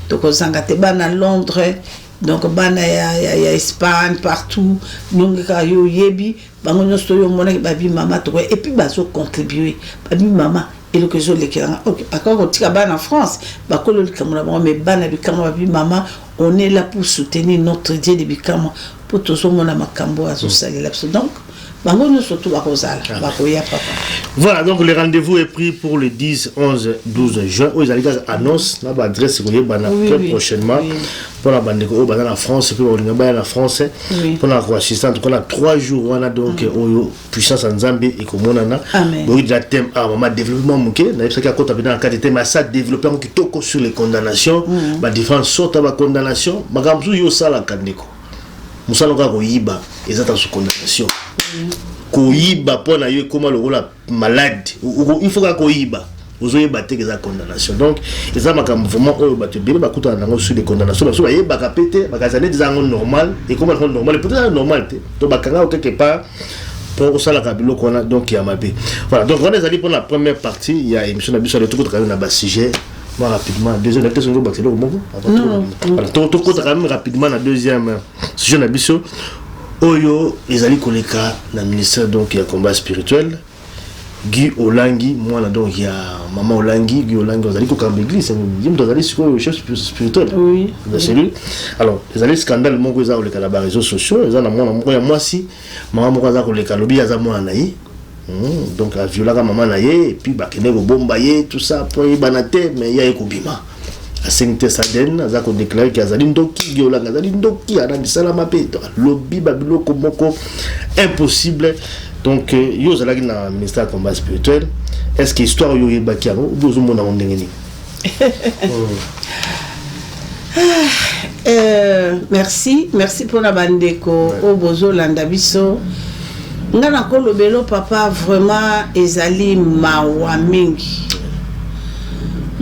donc on s'engate bana Londres donc bana ya Espagne partout donc ka yo yebi bango nyosto yo mona babi maman to et puis bazo contribuer babi maman et le que je les kira OK encore on tika bana en France ba kolo le kamona mais bana bi kamona babi maman on est là pour soutenir notre Dieu de bikama pour tout so mona makambo azo salela donc voilà, donc le rendez-vous est pris pour le 10, 11, 12 juin. Où ils annoncent l'adresse prochainement pour la bande dans la France, puis on va la France pour la assistance. On a 3 jours, on a donc puissance en Zambie et comme on a le thème à développement manqué. N'a pas qu'à dans le cadre de thème ça développement qui toque sur les condamnations, différentes sortes de condamnations. Magamzu yo sala kandiko. Musaloka koyiba ezata sous condamnation. Koyiba pona yo comment le rôle malade. Il faut ka koyiba. Ozoyeba te za condamnation. Donc eza makambo vraiment oyo bato bele bakuta nango sur les condamnations. Parce que yeba ka pété, bakazane dizango normal et comment normal peut-être normal te. To bakanga quelque part pour ça la kabilo qu'on a donc ya mabé. Voilà, donc on est allé pour la première partie, il y a émission d'abus sur le tout quand même un sujet. Rapidement, deuxième acteur sur le bon. Voilà, tout quand même rapidement la deuxième sujet d'abus. Oyo les alliés koleka na ministère donc il y a combat spirituel. Guy Olangi, moi là donc il y a maman Olangi, Guy Olangi aux alliés kokamba église, il me allés sur le chef spirituel. Oui. La cellule. Alors les alliés scandale mon ko za koleka na réseaux sociaux, ils en a moi si maman mo za koleka lobi ya za moi naï. Donc la viola maman naïe et puis bakene ko bombaye tout ça pour banate mais il y a ekobima. La sainte Saden a déclaré qu'il y a Zalindoki, Giolanga, Zalindoki, Adam Salama Pedro, lobby Babilo Komoko, impossible. Donc, yo zalagi na ministère de combat spirituel. Est-ce que l'histoire yo yebakiano ou besoin mon ondengeni? Merci pour la bandeko au bozo landabiso. Ngana ko lobelo papa vraiment ezali mawamingi.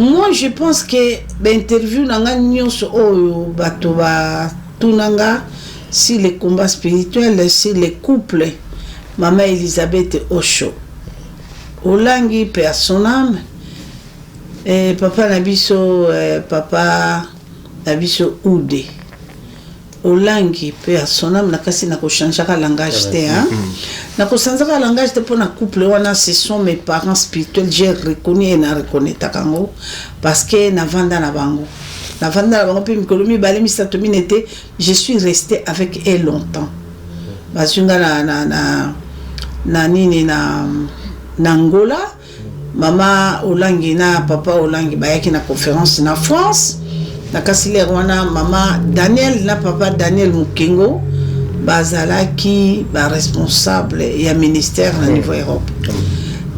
Moi, je pense que l'interview nanga nyonso oyo bato ba tunanga si les combats spirituels, si les couples, maman Elisabeth Osho, Olangi personam, et papa Nabiso, papa Nabiso Oude. Olangi personam nakasi nako changer langage te hein. Nako changer langage te pour na couple wana ce sont mes parents spirituels, j'ai reconnu et na reconnu takango parce que na vanda na bango puis mikolomi balemi satomi nete je suis resté avec elle longtemps. Basunga na nini na Angola mama Olangi na papa Olangi bayaki na conférence na France. Nakasile wana mama Daniel na papa Daniel Mukengo bazalaki ba responsable et ministère au niveau Europe.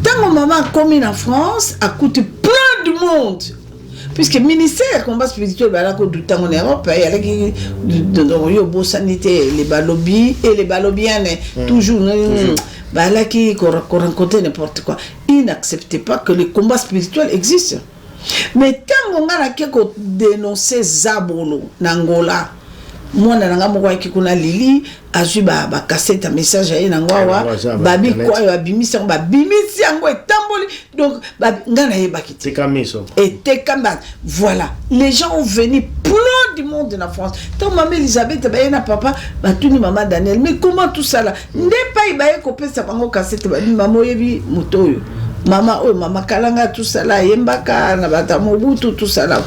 Tant maman comme en France a coûté plein de monde puisque ministère combat spirituel balako du temps en Europe il y a qui de bo sanité les balobi et les balobiennes toujours balaki qu'on rencontrer n'importe quoi. Ils n'acceptaient pas que les combats spirituels existent. Mais tant qu'on a dénoncé Zabolo, Nangola, moi nanga moko ki kuna lili azui ba cassette un message à nangwa babi quoi bimisi bimisi yango etamboli donc ngana yeba kiti tekamiso et tekamba voilà les gens ont venu plein du monde en France tant maman Elisabeth na papa batuni maman Daniel mais comment tout ça là n'est pas ibaye ko pesa bango cassette babi maman yebi motoyo maman oh maman kalanga tout ça là yembaka na bata mobutu tout ça là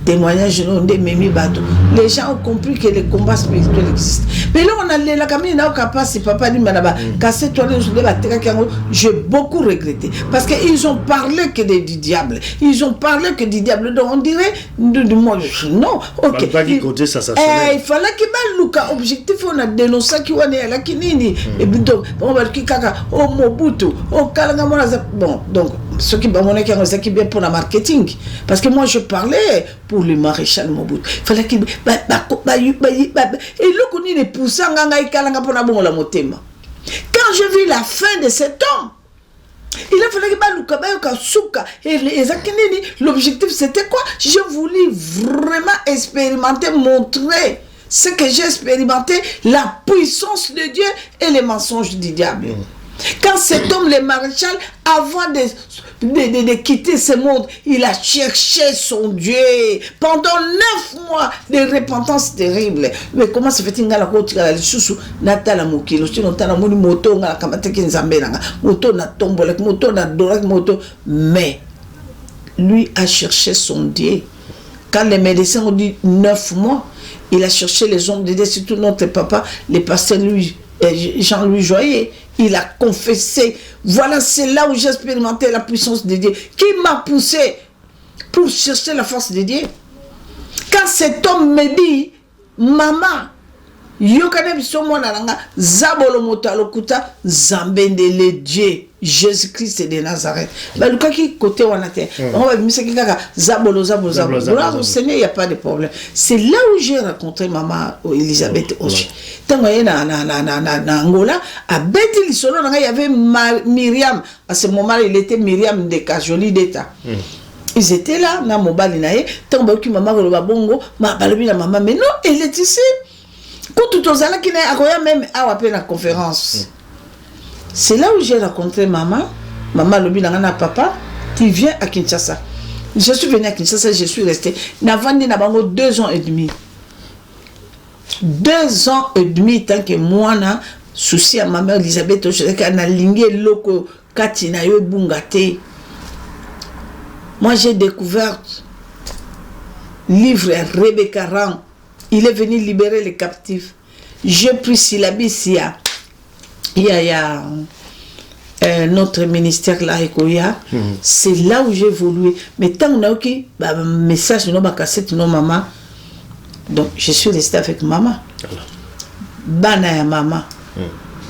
témoignage de Mimi Bato. Les gens ont compris que les combats spirituels existent. Mais là, on a la camine, c'est papa dit, j'ai beaucoup regretté. Parce qu'ils ont parlé que du diable. Ils ont parlé que du diable. Donc on dirait, de moi, non, ok. Il fallait qu'il y ait un objectif, on a dénoncé qu'il y a la kinini. Et puis donc, on va dire, oh Mobutu, oh Kalangama. Bon, donc, ce qui est bien pour le marketing. Parce que moi, je parlais pour le maréchal Mobutu. Il fallait qu'il... Et le connu les poussants, quand je vis la fin de cet homme, il a fallu que l'objectif c'était quoi? Je voulais vraiment expérimenter, montrer ce que j'ai expérimenté, la puissance de Dieu et les mensonges du diable. Quand cet homme, le maréchal, avant de de quitter ce monde. Il a cherché son Dieu pendant 9 mois de repentance terrible. Mais comment se fait-il que la côte la chouchou natala mokilo si on t'a moni moto ngala kamate kinzambe nanga moto na tombolek moto na dorak moto, mais lui a cherché son Dieu. Quand les médecins ont dit 9 mois, il a cherché les hommes de Dieu, surtout notre papa, les pasteurs Jean-Louis Joyer. Il a confessé. Voilà, c'est là où j'ai expérimenté la puissance de Dieu. Qui m'a poussé pour chercher la force de Dieu? Quand cet homme me dit, maman, Yokane biso mwana nanga zabolo motalo kuta zambendele Dieu Jésus-Christ de Nazareth. Bah le qui côté on a été. On va miser kaka zabolo. Là au Seigneur il y a pas de problème. C'est là où j'ai rencontré maman Elisabeth Ochi. Tango na Angola à Bethel solo il y avait Myriam. À ce moment il était Myriam de Kajoli d'État. Ils étaient là na mobali nae tango ki maman ko bongo ma balobi na maman mais non elle est ici. Quand tout aux qui n'est même à la conférence. C'est là où j'ai rencontré maman. Maman le binangana papa qui vient à Kinshasa. Je suis venu à Kinshasa, je suis resté. Navandi nabango 2 ans et demi. 2 ans et demi tant que moi na souci à ma mère Elisabeth Osheka na lingé loko katina yo bungate. Moi j'ai découvert livre Rebecca Rang. Il est venu libérer les captifs. J'ai pris Silabisia. Il y a notre ministère là, Ekoya. C'est là où j'ai évolué. Mais tant qu'on a eu un message, non, cassette, non, maman. Donc, je suis resté avec maman. Bana ya maman.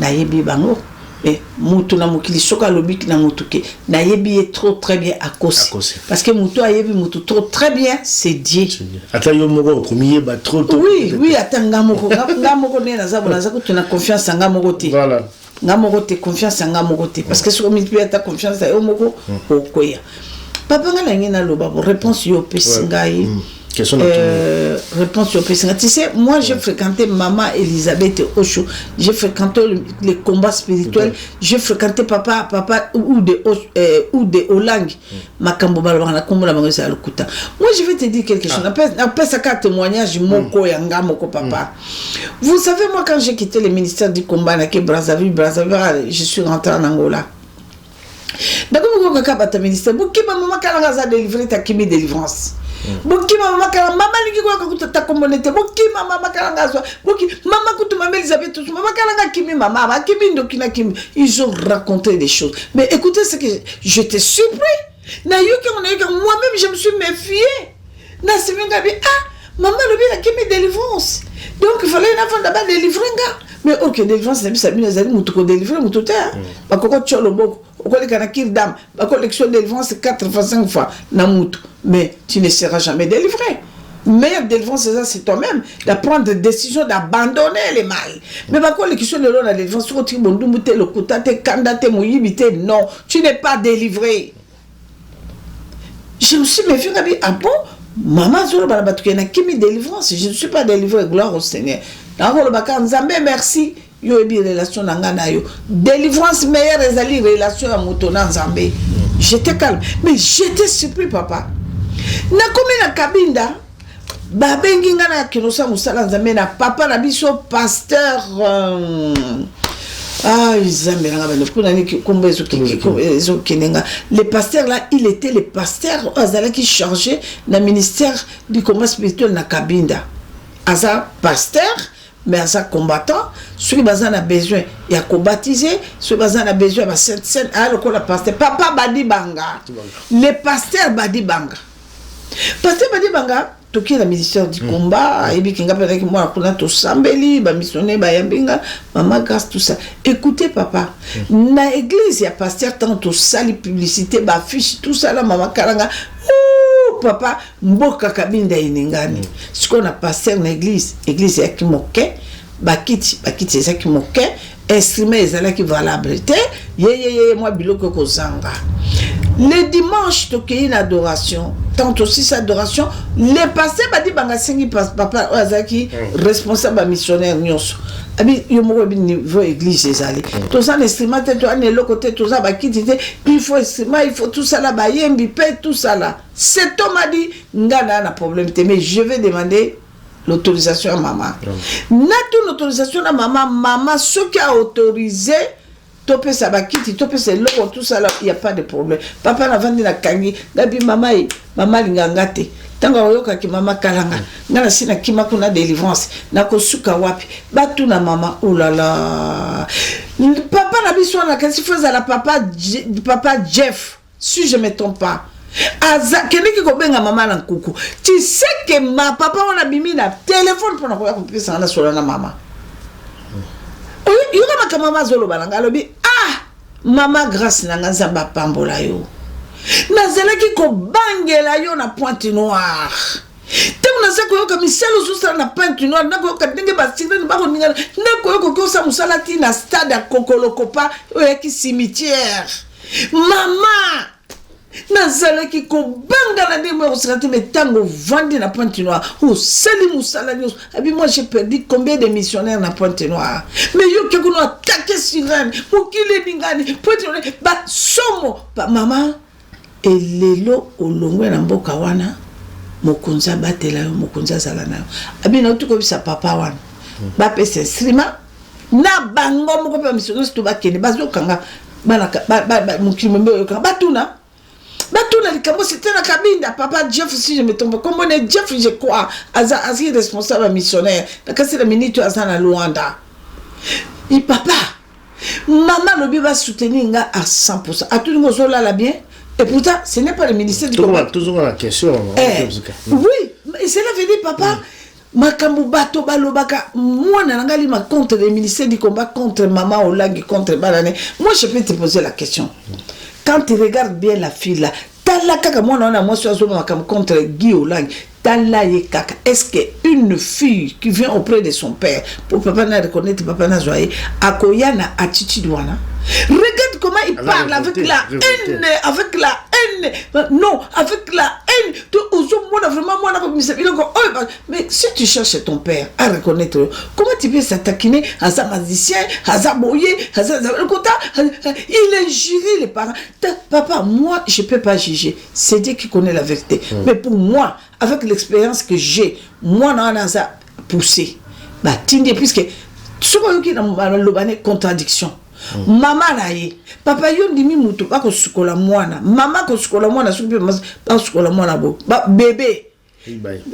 Nayebi bango. Mais Moutou na mokili soka lobik na Moutouke. Nayebi est trop très bien à cause. Parce que Moutou ayebi Moutou trop très bien, c'est Dieu. Attends, yo moko premier ba trop. Oui, attends ngamoko. Ngamoko ne na zabo na zako tu na confiance en ngamoko te. Voilà. Ngamoko te confiance en ngamoko te parce que si on met ta confiance à yomoko okoya. Papa ngana ngina loba réponse yo pesingai. Réponse au président. Tu sais, moi j'ai fréquenté maman Elisabeth Osho, j'ai fréquenté les combats spirituels, j'ai fréquenté papa ou de Olang, Makambo Balabana, comme la Marésa Lokuta. Moi je vais te dire quelque chose, après ça qu'un témoignage, Moko Yanga, Moko Papa. Vous savez, moi quand j'ai quitté le ministère du combat, Brazzaville, je suis rentré en Angola. D'accord, vous avez ministère, vous qui maman Kalanga délivré ta kimi délivrance. Boki mama kala mama liki kwa kuta kombonete boki mama kala ngazwa boki mama kutu mama Elisabeth mama kala kimi mama kimi ndokina kimi ils ont raconté des choses mais écoutez ce que j'étais surpris na yoki on a eu moi-même je me suis méfié na semenga bi maman le bien kimi délivrance donc il fallait une enfant d'abord délivrer mais ok délivrance c'est bien les amis mutuko délivrer mututé ba koko cholo boko okole kana kirdam ba collection de délivrance 4 fois 5 fois na mutu. Mais tu ne seras jamais délivré. Meilleure délivrance, c'est toi-même d'apprendre des décisions, d'abandonner les mal. Mais par contre, les questions de la délivrance, non, tu n'es pas délivré. Je me suis méfié, ah bon, maman, je me délivrance, je ne suis pas délivré, gloire au Seigneur. Merci. Yo ebi relation nangana yo délivrance meilleure ezali relation à motona nzambe. J'étais calme mais j'étais surpris papa. Na komi na kabinda ba bengi ngana kinosa musala nzambe na papa na biso pasteur le pasteur là, il était le pasteur Azala qui chargeait le ministère du combat spirituel na kabinda. Aza pasteur mais à ça combattant, ceux qui a besoin, il y a baptisé, ceux qui a besoin, il y a cette scène, alors le pasteur, papa Badi Banga, le pasteur Badi Banga. Pasteur Badi Banga, qui est le ministère du combat, et puis qui a fait moi, pour notre sambeli, ba missionné, ba yambinga, maman grâce tout ça. Écoutez papa, na l'église, il y a pasteur tant tout ça, les publicités, ba fiche, tout ça là, maman karanga. Papa, mboka kabinda inengani. Ce qu'on a passé en église ya ki moke, bakiti ya ki moke, instrument ezala ki valable te, moi biloko kozanga. Les dimanches, tu as une adoration. Tant aussi cette adoration. Les passés, bah, dit, banga sengi, papa, Ozaki, responsable missionnaire, nyonso. Abi, yo mo bi niveau église ezali. Tout ça, l'instrument, tu as le côté, tout ça, bah, qui dit, il faut instrument, il faut tout ça là, bah, yembi, paye tout ça là. Cet homme a dit, ngana na problème, mais je vais demander l'autorisation à maman. N'a tout l'autorisation à maman, maman, ce qui a autorisé, topé ça va quitter, topé c'est l'eau, tout ça là, il n'y a pas de problème. Papa n'a vendu la kangi, gabi maman lingangate. Tango yoka ki mama kalanga, ngana sina kima kuna délivrance, na kosuka wapi, batu na mama, oulala. Papa n'a biso na kasi faisait la papa Jeff, si je me trompe pas. Aza keniki ko benga mama na kuku. Tu sais que ma papa on a bimi na téléphone pour na ko pesa na sola na mama. Yo kama mama zolo balanga lobi mama grâce na ngazamba pambola yo. Nazalaki ko bangela yo na pointe noire. Temu na seko yo kami selo zusa na pointe noire na ko kadenge ba sire na ko ninga na ko yo ko sa musalati na stade Kokolokopa yo yaki cimetière. Mama nazalaki ko banga na ndemo osirati metango vandi na pointe noire o seli musala nyos abi moi j'ai perdu combien de missionnaires na pointe noire mais yo ke kuno attaquer sirène mokile ningani pointe noire ba somo ba mama elelo olongwe na mboka wana mokonza batela yo mokonza zala na yo abi na tuko bisa papa wana ba pesa instrument na bango moko pe missionnaires to ba kene bazo kanga bana ba mokile mbe yo kanga batuna Batuna likambo c'était la cabine papa Jeff si je me trompe comme on est Jeff je crois asi responsable missionnaire la casse la minute azana Luanda et papa maman le va soutenir nga à 100% à tout le monde là bien et pourtant ce n'est pas le ministère du combat toujours la question oui et cela veut dire papa makambu bato balobaka moi nangali ma contre le ministère du combat contre maman Olangi contre Balane moi je peux te poser la question. Quand tu regardes bien la fille là, tala kaka moi on a moi sur contre Guy Olang, tala ye kaka. Est-ce qu'une fille qui vient auprès de son père pour papa na reconnaître papa na joyer akoya na attitude wana? Regarde comment il parle avec la haine, avec la haine. Non, avec la haine. Mais si tu cherches ton père à reconnaître, comment tu peux s'attaquiner à sa magicien, à sa boyer, à sa... Il injurie les parents. Papa, moi, je ne peux pas juger. C'est Dieu qui connaît la vérité. Mais pour moi, avec l'expérience que j'ai, moi, on a poussé. Puisque, ce qui est contradiction. Maman na ye papa yo ndimi mutu ba ko sukola mwana mama ko sukola mwana subi ba sukola mwana bo ba bébé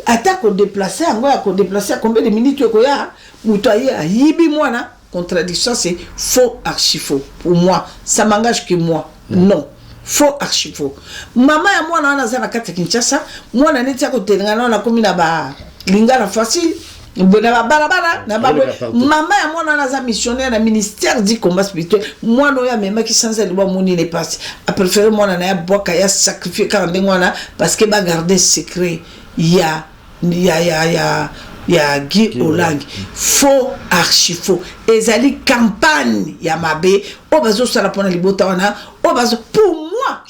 ata ko déplacer ango ko déplacer combien de minutes ko ya mutu aye yibi mwana contradiction c'est faux archi faux pour moi ça m'engage que moi non faux archi faux mama ya mwana wana za na kati Kinshasa mwana neti ko telengana na komina ba lingala facile maman ya mwana naza missionnaire na ministère du combat spirituel mwana ya mema ki sans elle moni ne passe a préféré mwana na ya boka ya sacrifier quand ngwana parce que ba garder secret ya Guy Olang faux archi faux ezali campagne ya mabe o bazo sala pona libota wana o bazo pour moi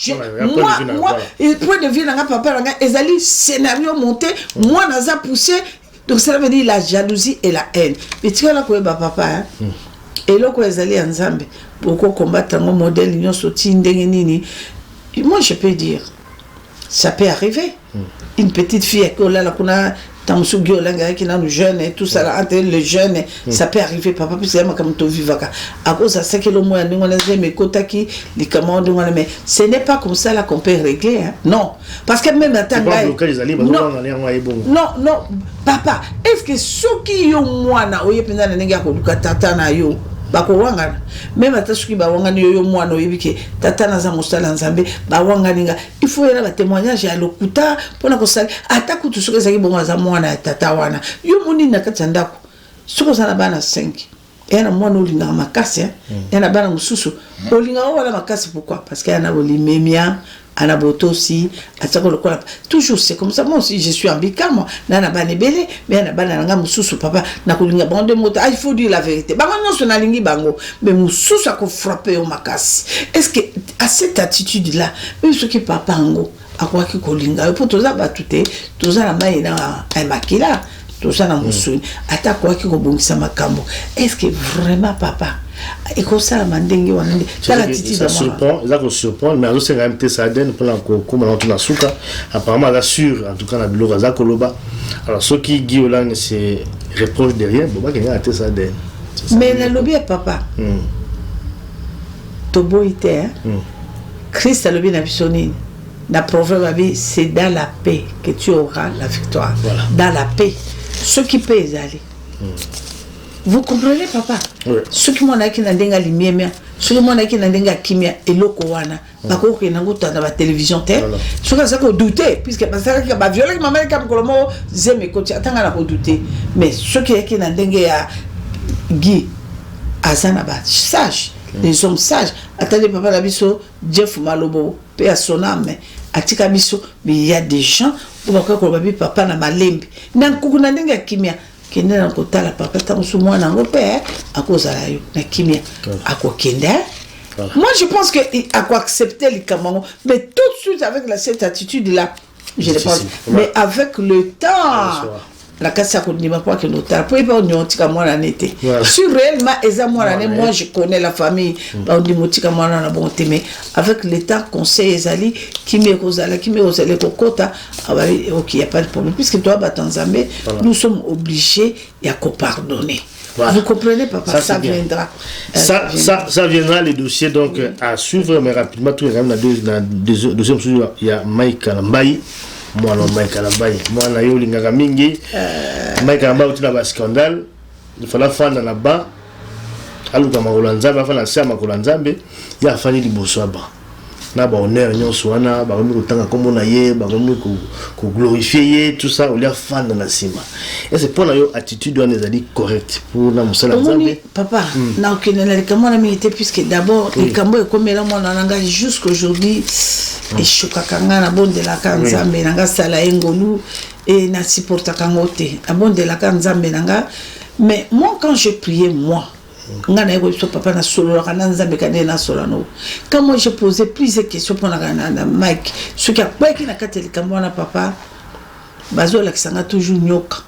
et point de vue na papa nga ezali scénario monté moi naza poussé. Donc ça veut dire la jalousie et la haine. Mais tu vois là quoi papa hein? Et là quoi ils allaient ensemble pour combattre un modèle union sorti nini. Moi je peux dire ça peut arriver. Une petite fille que là kuna Tamsu Giolanga qui est jeune et tout ça là entre les jeunes ça peut arriver papa puis c'est comme to vivaka à cause ça c'est que le moyen on a mes quotas qui les commandes mais ce n'est pas comme ça là qu'on peut régler hein? Non parce que même attends non papa est-ce que ceux qui ont mwana oye penda na nenga ko duka tata na yo bako wanga même atasuki ba wanga ni yo mwana oyebike tata na za mosala nzambe ba wanga ninga il faut y avoir un témoignage à lokuta pona ko sala ataku tu soka zaki bonga za mwana tata wana yo muni na katandako soko sana bana 5 yana mwana olinga makasi yana bana mususu olinga wala makasi pourquoi parce que yana olimemia anaboto aussi atako lokola toujours c'est comme ça. Moi aussi je suis ambica moi na bana belé mais na bana nga mususu papa na kolinga bande moto il faut dire la vérité bango nyonso na lingi bango mais mususu ako frapper au makasi. Est-ce que à cette attitude là même ce que papa ngo akwaki kolinga pour toza batute toza na mai na makila toza na musuni ata akwaki kobongisa makambo. Est-ce que vraiment papa et comme ça mandenge wana ça surprend ça qu'on surprend mais alors c'est quand même ça donne pour la comme on tourne souka apparemment là sûr en tout cas la biloko za koloba alors ceux qui Guillaume c'est reproche derrière bon ba kenga ate ça donne mais la lobby papa tobo ite Christ a lobby na bisoni na proverbe c'est dans la paix que tu auras la victoire. Voilà. Dans la paix ceux qui pèsent aller vous comprenez papa ceux qui m'ont qui na denga limiemia ceux qui m'ont qui na denga kimia eloko wana bako ke na ngota na télévision te ceux qui ça ko douter puisque parce que ba violer maman comme kolomo zeme ko atanga na ko douter mais ceux qui na denga ya Guy azana ba sage les hommes sages attendez papa la biso Jeff Malobo pe à son âme atika biso mais il y a des gens où bako ko babi papa na malembi na kuku na denga kimia kende na kotala papa tango su mwana ngo pe akozala yo na kimia akokende. Moi je pense que a quoi accepter les camarades mais tout de suite avec cette attitude là je le pense mais avec le temps la casse à côté pas que notaire pour pas on tika mwana nete sur réellement eza mwana né moi je connais la famille on dit motika mwana na bon mais avec le temps conseil ezali kimi kozala kokota OK y a pas de problème puisque toi batanzambe nous sommes obligés ya ko pardonner. Voilà. Vous comprenez papa ça viendra ça viendra les dossiers donc à suivre mais rapidement tout quand même dans deuxième jour il y a Mike Kalambai mwana Mike Kalambai mwana yo lingaka mingi Mike Kalambai tuna ba scandale il fallait fanda na ba aluka makolo nzambe afana sia makolo nzambe ya fani liboso ba na ba honneur nyonso wana ba komi kotanga kombo na ye ba komi ko glorifier ye tout ça on lui fanda na sima et c'est pour la yo attitude wana ezali correct pour na musala nzambe papa na okenela likambo na milité puisque d'abord likambo ekomela mwana nanga jusqu'aujourd'hui et chokakanga na bonde la kanzambe nanga sala engolu et na supporta kangote na bonde la kanzambe nanga mais moi quand je priais moi ngana yego papa na solo kana nzambe kana na solo no quand moi je posais plusieurs questions pour na Mike ce qui a pas qui na katelika mwana papa bazo la kisanga toujours nyoka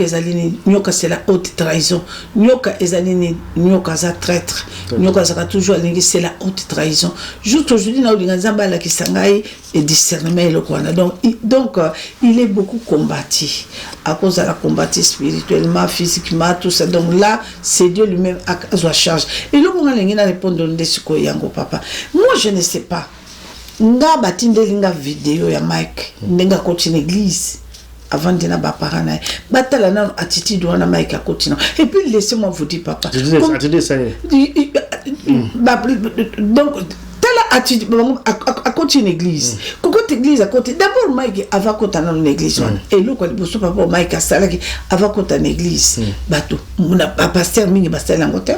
ezalini nyoka c'est la haute trahison nyoka ezalini nyoka za traître nyoka za toujours alingi c'est la haute trahison juste aujourd'hui na olinga nzamba la kisangai et discernement le kwana donc il est beaucoup combattu à cause de la combattu spirituellement physiquement tout ça donc là c'est Dieu lui-même à sa charge et le moment lingi na répondre de siko yango papa moi je ne sais pas nga batinde linga vidéo ya Mike ndenga coach en église avant de n'avoir parana batala na attitude wana Mike continue et puis laissez-moi vous dire papa attendez ça donc telle attitude à côté l'église côté église à côté d'abord Mike avant côté dans l'église et le quoi le papa Mike asalaki avant côté l'église bato na pasteur mingi basala ngote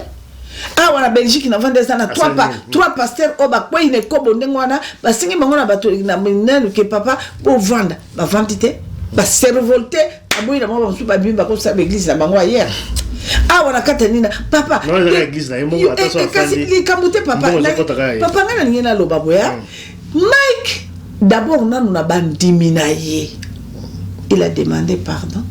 ah wana Belgique na vende sana trois pasteurs oba kwa ine kobo ndengwana basingi bango na bato na minene que papa pour vendre ba ventité ba se révolter aboyi na mwa ba bimba ko sa l'église na bango hier ah wana katanina papa non l'église na yemo attention kasi likamute papa papa ngana ngena loba boya Mike d'abord nanu na bandimina ye il a demandé pardon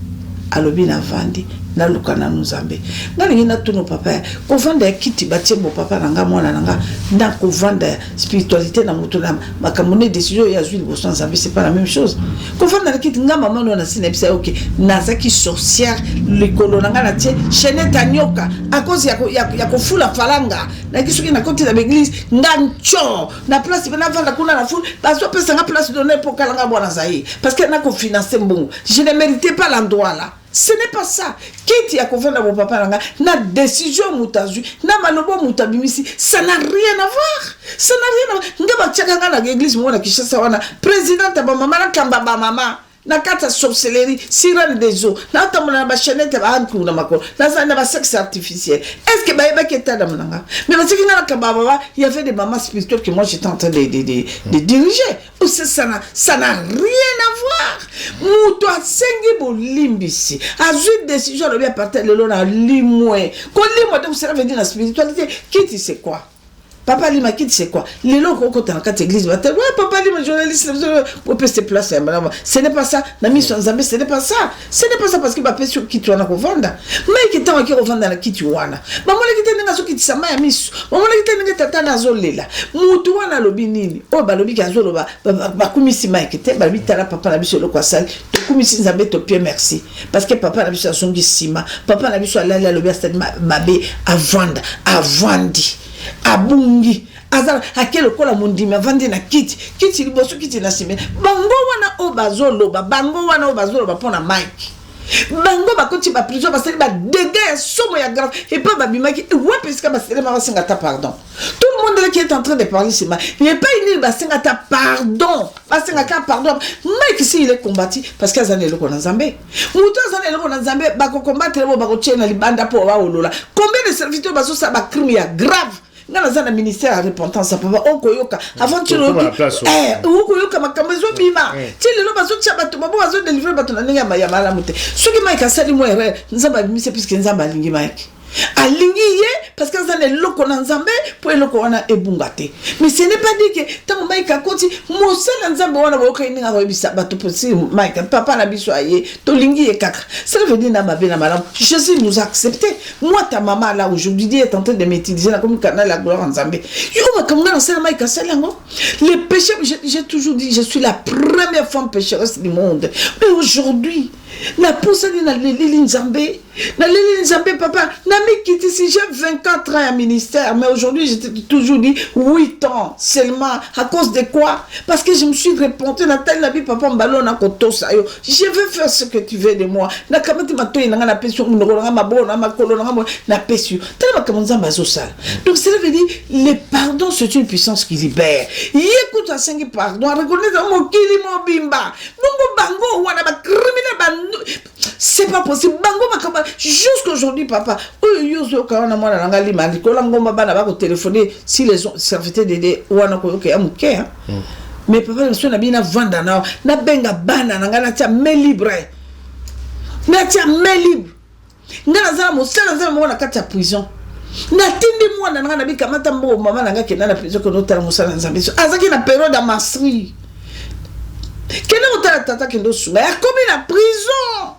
alobi na vandi na lukana nzambe ngani na tuno papa ko vanda kiti batie bo papa nanga mwana nanga na ko vanda spiritualité na mutu na makamone décision ya zui bo nzambe c'est pas la même chose ko vanda kiti nga mama no na sinepsa OK nazaki sorcière likolo nanga na tie chaîne tanyoka à cause ya ko fula falanga na kisuki na côté de l'église ngancho na place na vanda kuna na fula baso pesa nga place donner pour kalanga bwana zai parce que na ko financer mbongo je ne méritais pas l'endroit là. Ce n'est pas ça. Qui a confié dans mon papa na décision mutazu, na malobo mutabimisi, ça n'a rien à voir. Ça n'a rien à voir. Ngaba tchakanga na l'église mona Kinshasa wana président ba mama na kamba ba mama. na kata sorcellerie sirène des eaux na tamona ba chaînette ba anku na mako na ça na ba sexe artificiel est-ce que ba ke tada mnanga mais parce que na kababa il y avait des mamans spirituelles que moi j'étais en train de diriger ou ça n'a rien à voir muto asengi bolimbisi azui décision de bien partir le na limwe ko limwe donc ça veut dire la spiritualité qui tu sais quoi. Papa Lima qui c'est quoi? Les gens qui ont dans la église, ouais, Papa Lima, journaliste, on peut se placer. Ce n'est pas ça. La mission Zambé, ce n'est pas ça. Ce n'est pas ça parce que ma personne qui tu en a revendre. Mais qui t'en a qui revendre dans la qui tu en a. Maman qui t'en a qui t'en a mis. Maman qui t'en a zolé là. Moutou en a lobby nini. Oh, bah lobby qui a zolo bah kumisi Mike t'es bah lui t'as la papa la mission le quoi sale. Kumisi Zambé te pied merci. Parce que papa la mission a son sima. Papa la mission a la lobby à mabé à vendre abungi azala akelo kola mundima vandi na kiti liboso kiti na sime bango wana obazoloba pona Mike bango bakoti ba prison basali ba dégâts somo ya grave et pas babimaki ouais parce que basali ma singata pardon tout le monde là qui est en train de parler c'est ma il n'est pas une basingata pardon Mike si il est combattu parce que azane loko na Zambé muto azane loko na Zambé bako combattre bo bako tchena libanda po wa olola combien de serviteurs baso ça ba crime ya grave dans un ministère à repentance papa okoyoka avant tu okoyoka makambezo bima ti lelo bazo tia bato babo bazo délivrer bato na ninga ya malamu te soki Mike asali mo erreur nzamba bimise puisque nzamba alingi Mike alingi ye parce que ça ne loko na Nzambe pour loko wana ebungate mais ce n'est pas dit que tant Mike akoti mo sala Nzambe wana boka ninga ba bisa bato possible Mike papa na biso aye to lingi ye kaka ça veut dire na mabe na malamu Jésus nous a accepté moi ta maman là aujourd'hui Dieu est en train de m'utiliser comme canal la gloire en Nzambe yo ma comme na sala Mike asalango les péchés j'ai toujours dit je suis la première femme pécheresse du monde mais aujourd'hui la pousse na lili Nzambe papa na mi kiti si j'ai 24 ans à ministère mais aujourd'hui j'ai toujours dit 8 ans seulement à cause de quoi parce que je me suis repenti na tel la vie papa mbalo na kotosa yo je veux faire ce que tu veux de moi na kamati matoyi na na peso na mabona makolo na peso tellement comme Nzambe azosala donc cela veut dire le pardon c'est une puissance qui libère écoute à 5 pardon reconnaître mon kili mobimba bango wana ba criminel c'est pas possible bango makamba jusqu'aujourd'hui papa yozo kana mwana nanga lima likola ngomba bana ba ko téléphoner si les serviteurs d'aider wana ko yoke amuke mais papa ne sona bina vanda na benga bana nanga na tia main libre ngana zala mo sala zala mo na kata prison na tindi mwana nanga na bika mata mbo mama nanga kena na prison ko no tala mo sala Nzambe azaki na période à Masri kena otala tata kendo sunga ya komi na prison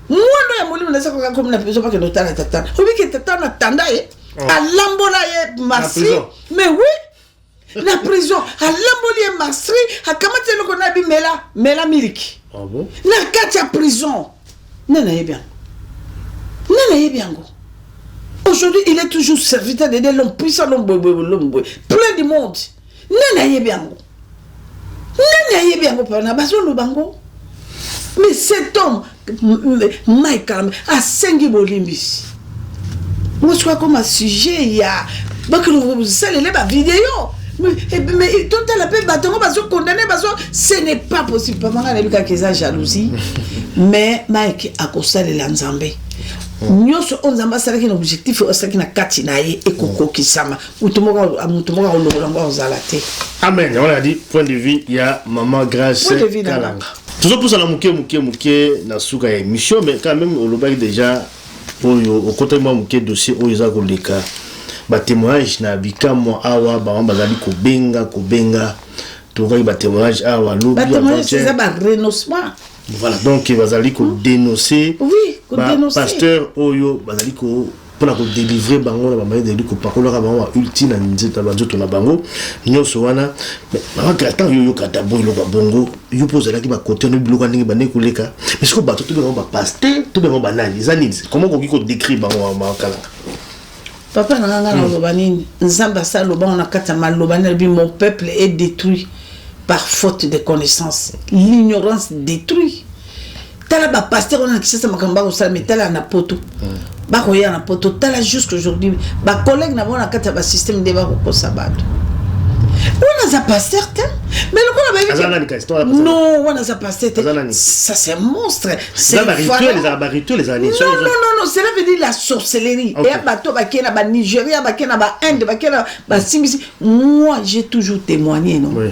mwando ya molimo nasa kwa komi na prison pa kendo otala tata obiki tata na tanda ye alambola ye Masri mais oui na prison alamboli ye Masri akamati loko na bi mela miliki na kati ya prison nana ye bien aujourd'hui il est toujours serviteur de l'homme puissant l'homme plein du monde nana ye bien bango mais cet homme Mike a sengi bolimbisi moi je crois comme un sujet il y a ça les vidéo mais tout à la paix batongo baso condamné baso ce n'est pas possible pas manga na bika jalousie mais Mike a kosala la Nzambe nyoso onzamba sala ki na objectif osala ki na kati na ye ekoko kisama mutumoka olokolanga ozalate amen on a dit point de vue il y a maman Grâce Kalanga toujours pour ça la muke na suka ya émission mais quand même au lobaki déjà au côté moi muke dossier o iza koleka ba témoignage na bikamo awa ba bazali kobenga to ba témoignage awa lobi c'est ba renoncement. Voilà, donc bazali ko dénoncer pasteur oyo bazali ko pour la délivrer bango na ba de ko pakola ka bango ultime na nzeta bazoto na bango nyoso wana mais ba grata yo kata boyo ba bongo yo pose la ki ba côté no biloko ndingi ba nekuleka mais ce ko bato to ba pasteur to ba banani zanini comment ko décrire bango ma kala papa na ngana na lobanini nzamba sa loba na kata malobana bi mon peuple est détruit par faute de connaissance. L'ignorance détruit. Tala ba pasteur on a qui ça makamba osala mais tala na poto. Ba koya na poto tala jusqu'aujourd'hui ba collègue na bona kata ba système de ba ko sabato. On n'a pas certain. Mais le non, on n'a pas certain. Ça c'est un monstre. C'est un rituel, les années. Non, cela veut dire la sorcellerie. Et à bateau, à Nigeria, à Inde, à Simisi. Moi, j'ai toujours témoigné, non? Oui.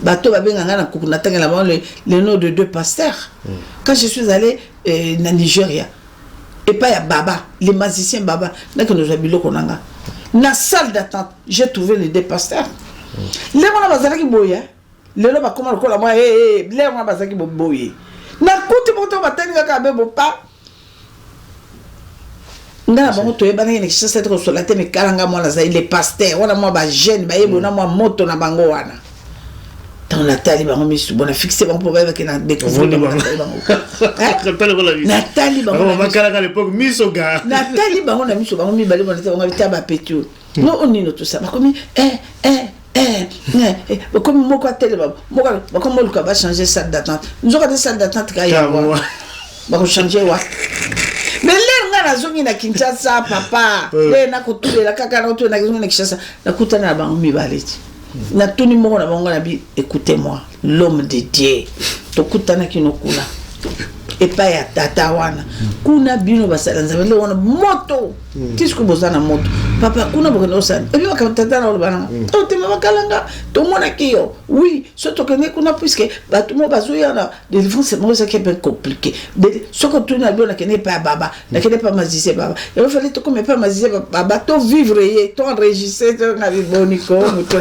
Bateau, le nom de 2 pasteurs. Quand je suis allé en Nigeria, et pas à Baba, les magiciens Baba, là que nous avons dans la salle d'attente, j'ai trouvé les 2 pasteurs. Les gens bazala ki boya, les gens comment le moi les gens bazala ki boya. Na kuti moto batani ka be bopa. Ngana bango to yeba na kishasa te ko solate me kalanga moi na za les pasteurs, wana moi ba jeune ba yebo na moi moto na bango wana. Dans Nathalie bango misu bona fixé bango pour ba ke na découvrir Nathalie bango makala à l'époque miso ga. Nathalie bango na miso bango mi bali bona te bango bita ba petu. Non on ni no tout ça. Ba comme comme moi quoi télé moi comme moi va changer salle d'attente nous aura des salles d'attente quand il va changer wa mais là on a zone na Kinshasa papa là na ko tout la kaka na tout na zone na Kinshasa na kutana na bango mi baleti na tuni mo na bango na bi écoutez-moi l'homme de Dieu to kutana kinokula et pas ya tata wana kuna bino basala nzambe wana moto tisku bozana moto papa kuna bokeno sana et puis bakatata na bana to tema bakalanga to mona kiyo oui surtout que kuna puisque batumo bazoya na délivrance c'est ça qui est bien compliqué ce que tu n'as bien que pas baba na que pas mazise baba il fallait to comme pas mazise baba to vivre et to enregistrer to na boniko moto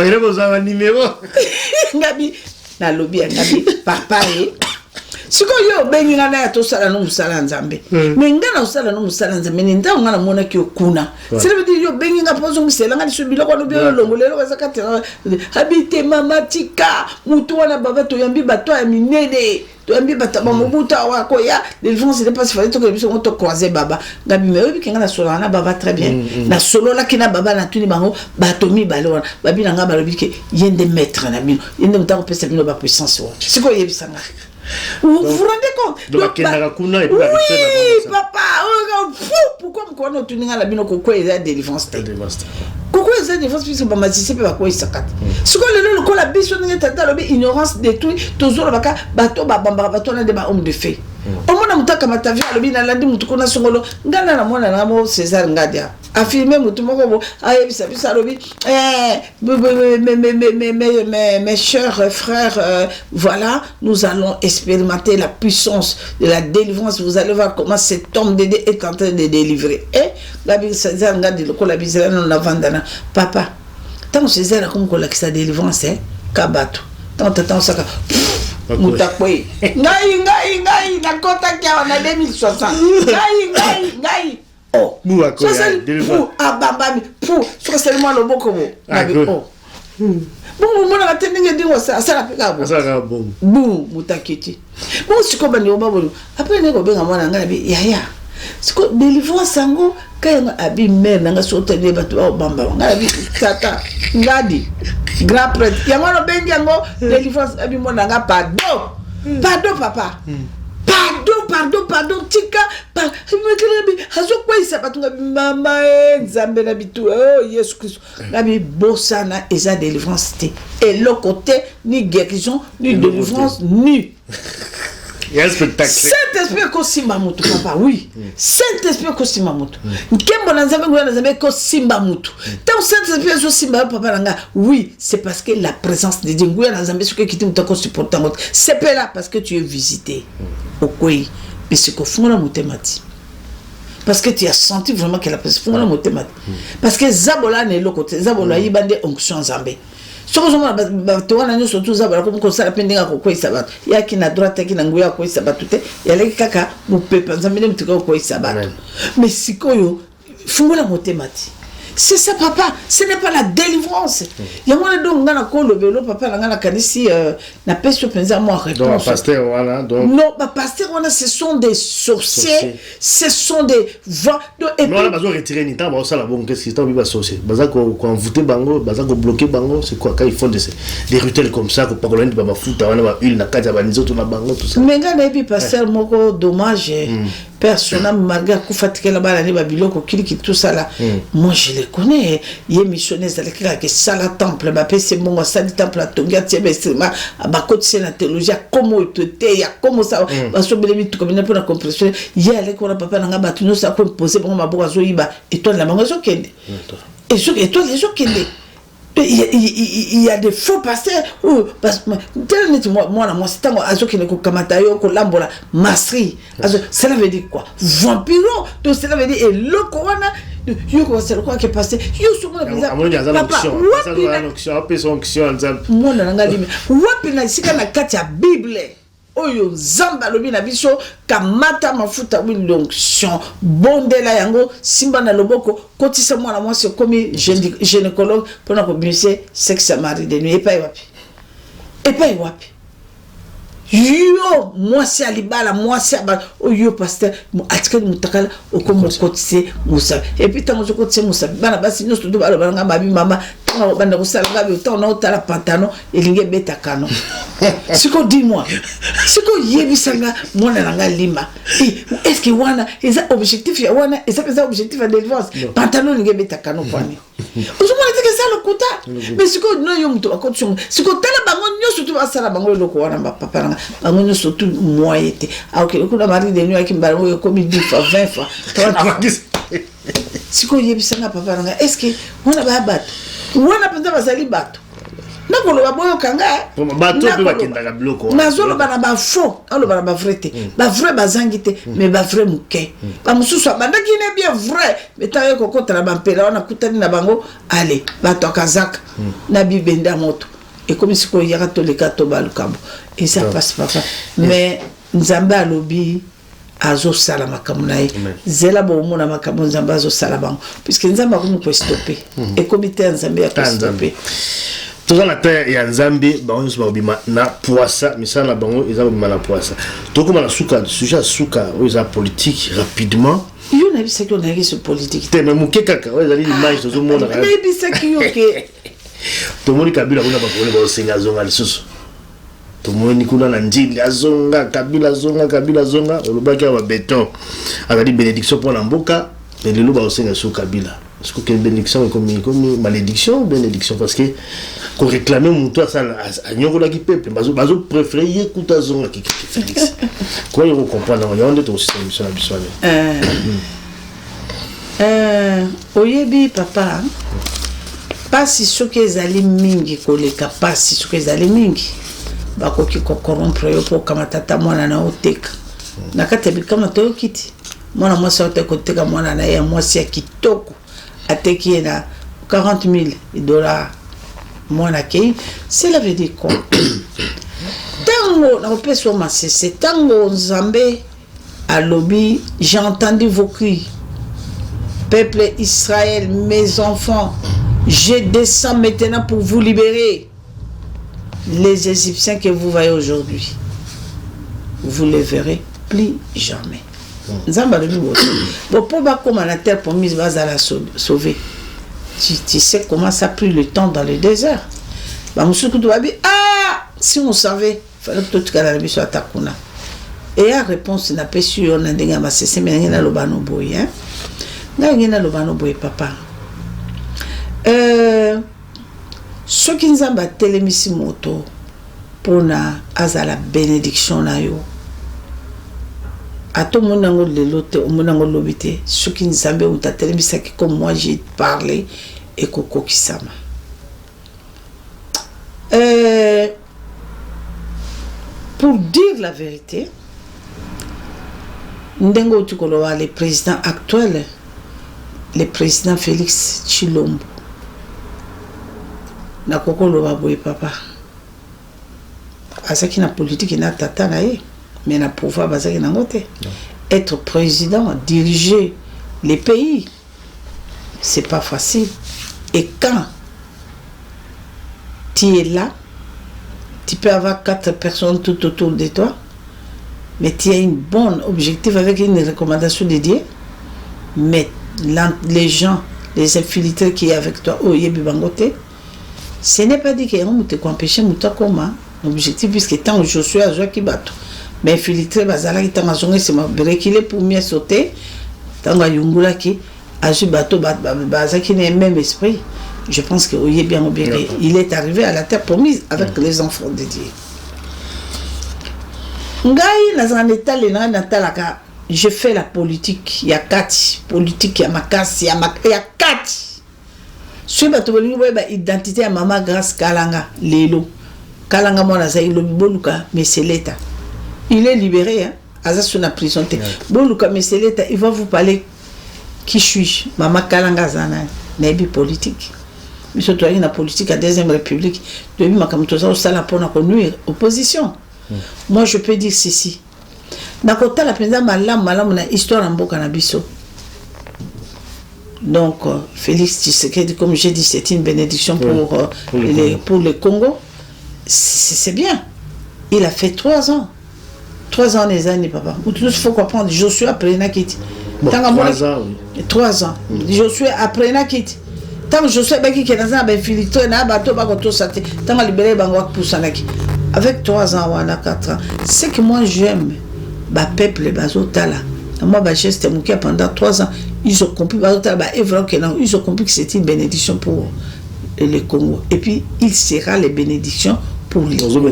il a besoin d'un numéro ngabi na lobby ngabi papa siko yo bengi ngana ya to sala no musala nzambe mais ngana usala no musala nzambe ni nda ngana mona ki okuna c'est veut dire yo bengi nga pozo musela ngani subila kwa no bio longolelo kwa zakati habite mama tika mutu wana baba to yambi bato ya minene to yambi bataba mobuta wako ya délivrance n'est pas fallait to que biso to croiser baba ngabi me obi ngana solo na baba très bien na solo la kina baba na tuni bango bato mi balona babi nga balobi ke yende maître na bino yende mutako pesa bino ba puissance wa siko yebisanga. Vous vous rendez compte? Donc, oui, papa, pourquoi on tourne à la bino pourquoi il y a des délivrance? Pourquoi il y a des délivrance puisque ma c'est pas quoi il s'accate. Ce que le la biso n'est pas ignorance détruit toujours baka bateau bamba bateau na débat homme de fait. Au moins mutaka matavi alobi na landi mutu kona songolo ngana na mwana na mo César Ngadia affirmer mutu moko ayebisa bisa alobi mes chers frères voilà nous allons expérimenter la puissance de la délivrance vous allez voir comment cet homme d'aider est en train de délivrer et la César Ngadia le la bizarre non la vandana papa tant César comme la sa délivrance hein kabato tant ça mutakwe ngai na kota kia na 2060 ngai oh ça c'est pour abambami pour sur seulement le boko bo bon mon na tendinga dingo ça la pika bo bon mutakiti bon sikoba ni obabolo après ne ko benga mwana ngala bi yaya siko délivrance sango kaya abi mère nanga sotene batu ba bamba ngala bi tata ngadi grand prêtre yango bengi yango délivrance abi mona nga pardon papa pardon tika pa mekerebi hazo kwa isa batunga mama nzambe na bitu oh Yesu Christ ngabi bosana eza délivrance et le côté ni guérison ni délivrance ni il y a un spectacle. Saint-Esprit ko simba mutu papa oui. Saint-Esprit ko simba mutu. Nkembo na nzambe ngwana nzambe ko simba mutu. Tant Saint-Esprit so simba papa nanga oui, c'est parce que la présence de Dieu ngwana nzambe ce que kiti mutu ko supporter mutu. C'est pas là parce que tu es visité. Okoi, mais c'est ko fungona mutemati. Parce que tu as senti vraiment que la présence fungona mutemati. Parce que zabola ne lo côté zabola yibande onction nzambe. Ce que je veux surtout ça, comme ça, la peine de quoi ça va. Il y a qui n'a droit à qui n'a pas quoi ça va tout. Il y a les caca, mon peuple, ça me dit quoi ça va. Mais si quoi yo, faut la motémati. C'est ça papa, ce n'est pas la délivrance. Il y a moi donc dans la cour le vélo papa dans la canisi n'a pas sur penser à moi réponse. Pasteur voilà donc. Non, pasteur voilà ce sont des sorciers, ce sont des voix et puis on a besoin de retirer ni temps ça la bon qu'est-ce qui est en sorcier. Baza ko envoûter bango, baza ko bloquer bango, c'est quoi quand ils font des rituels comme ça ko pas kolani baba futa wana ba huile na kaja ba nizo to na bango tout ça. Mais ngana et puis pasteur moko dommage Personnel malgré Koufatika là-bas, les Babiloko, qui tout ça là. Moi, je les connais. Il est missionnaire, qui ça la temple, c'est bon, ça dit temple à Tonga, c'est à Bakot, c'est la théologie, comment il te comment ça, parce que tout comme pour la compréhension, il y a les qu'on a papa dans la bâtiment, ça peut poser pour ma bourgeoisie, et toi, la maison qui est. Et toi, les gens qui est. Il y a des faux pasteurs parce que moi c'est tant azo qui ne kamata yo ko lambola masri cela veut dire quoi vampiro donc cela veut dire et le corona yo ko c'est quoi qui est passé yo sur mon moi na ngali wapi na sika na kati ya bible oyo zamba lobi na biso kamata mafuta l'onction bondela yango simba na loboko kotisa mwana mwasi komi gynécologue pona ko bimise sexe mari de nuit epai wapi yo mwasi alibala mwasi aba oyo pasteur atikali mutakala okomo kotise musa et puis tango kotise musa bana basi nyo studio balo banga mabi mama tango banda kosala ngabi autant na otala pantalon elinge beta kano siko dis-moi siko yebisanga mwana nanga lima est-ce que wana eza objectif ya wana eza objectif ya délivrance pantalon elinge beta kano kwani ozomona teke ça le kuta mais siko no yo muto akotso siko tala bango nyo surtout basala bango loko wana papa nanga bango nyo surtout moyete ok kuna mari de nuit akimbala yo komi 10 fois 20 fois 30 siko yebisanga papa nanga est-ce que wana ba bato wana penza bazali bato nakolo baboyo kanga bato pe bakendaka bloko nazolo bana ba faux alo bana ba vrai te ba vrai bazangi te mais ba vrai muke ba mususu bandaki ne bien vrai mais tayo kokotala bampela wana kutani na bango allez bato akazaka na bibenda moto et comme si ko yaka to le kato balukabo et ça passe papa mais nzambe alobi azo sala makamunaye zela bo mona makamu nzambe azo sala bango puisque nzambe akomi ko stopper et comité nzambe ya stopper tout ça la terre ya nzambe bango so bima na poisa misala bango ezaba bima na poisa to comme la suka sujet suka oza politique rapidement yo na bisa ko na yeso politique te même ke kaka oza li image to mona na bisa ki yo ke to moni kabila kuna bakole ba senga zonga lisusu to moni kuna na njili azonga kabila zonga olobaki ya beton azali bénédiction pour la mboka mais lelo ba senga so kabila parce que bénédiction comme malédiction bénédiction parce que qu'on réclamer mon toi ça à nyokola ki peuple bazo préférer écouter zonga ki Félix quoi il comprendre on est dans système sur la bisoine oyebi papa pasi soki ezali mingi koleka pasi soki ezali mingi bakoki kokorompre yo po kamatata mwana na oteka na kati ya bikama toyokiti mwana mwasi ote koteka mwana na ye mwasi ya kitoko ateki ye na 40,000 mwana kei cela veut dire quoi tango na opesa masese tango nzambe alobi j'ai entendu vos cris peuple Israël mes enfants je descends maintenant pour vous libérer les Égyptiens que vous voyez aujourd'hui vous les verrez plus jamais nzamba le bon pour ba comme la terre promise va la sauver tu sais comment ça a pris le temps dans le désert ba musuku to babi si on savait fallait que tout kala biso atakuna et la réponse n'a pas su on ndenga masese mais ngena lobano boy hein ngena lobano boy papa soki nzamba telemisi moto pona azala bénédiction na yo ato monango lelo te monango lobité soki nzambe uta telemisaki comme moi j'ai parlé et kokokisama pour dire la vérité ndengo tukolowa le président actuel le président Félix Tshilombo na kokolo baboye papa azaki na politique na tata na ye mais na pouvoir bazaki na ngote être président diriger les pays c'est pas facile et quand tu es là tu peux avoir 4 personnes tout autour de toi mais tu as une bonne objectif avec une recommandation de Dieu mais les gens les infiltrés qui est avec toi au yebi bangote ce n'est pas dit que on te empêcher muta koma objectif puisque tant Josué a joué qui bateau mais infiltré bazala qui tanga zonge c'est ma breakile pour mieux sauter tanga yungula qui a su bateau bazaki qui n'est même esprit. Je pense que oui, bien ou bien il est arrivé à la terre promise avec les enfants de Dieu. Ngai dans un état les natalaka, je fais la politique, il y a 4 politique, il y a makasi, il y a 4. Sur bateau identité à maman grâce Kalanga Lelo. Kalanga mona za ilo boluka mais c'est l'État. Il est libéré hein, asa sur la prison te. Boluka mais c'est l'État, il va vous parler qui suis maman Kalanga zana nebi politique. Mais surtout il y a une politique à deuxième république. Depuis ma kamtoza au sala pour na conduire opposition. Moi je peux dire ceci. Nakota la président malam na histoire en boka na biso. Donc Félix Tshisekedi, comme j'ai dit, c'est une bénédiction pour le Congo. C'est bien. Il a fait 3 ans. 3 ans les années, papa. Il faut comprendre. Josué après Nakit. 3 ans. 3 ans. Josué après Nakit. Tant que Josué qui est dans un infiltré, na bateau bagoto saté. Tant que libéré bangwak pour sanaki. Avec 3 ans ou 4 ans. C'est que moi j'aime. Ba peuple bazotala. Moi ba geste moukia pendant 3 ans. Ils ont compris, ils ont compris que c'est une bénédiction pour le Congo. Et puis, il sera les bénédictions pour les Congo.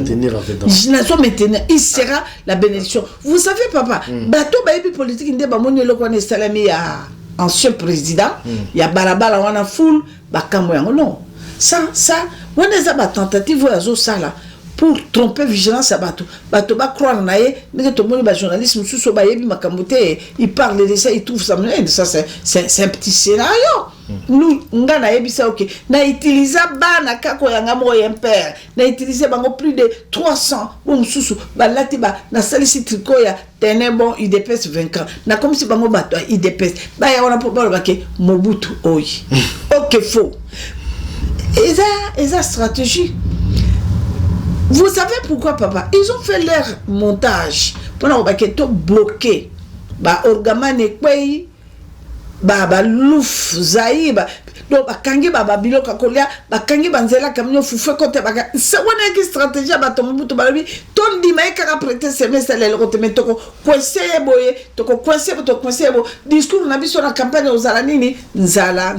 Il sera la bénédiction. Vous savez, papa, bateau baby politique, il y a ancien président, il y a Balabala, on a foule, non. Ça, on a des tentatives ça là. Pour tromper vigilance à bateau va croire naé mais tout le monde journaliste sous bayebi makamboté il parle de ça il trouve ça c'est un petit scénario nous nga nayebi ça OK na utiliser bana kako yanga moyen père na utiliser bango plus de 300 ou sous balati ba na salisi tricot ya tenebo il dépasse 20 ans na comme si bango bato il dépasse ba ya on a pour ba ke Mobutu oyi OK faux et ça stratégie. Vous savez pourquoi, papa? Ils ont fait leur montage pour nous bloquer. Orgamane kwei, louf zaï, donc kangi bilo kakolia, kangi banzela kamyo fufe kote baka. C'est une stratégie à Mobutu balobi. Ton di mai kara prêter semestre le rote toko coincé boye, toko coincé bo. Discours na biso na campagne aux alanini, nzala.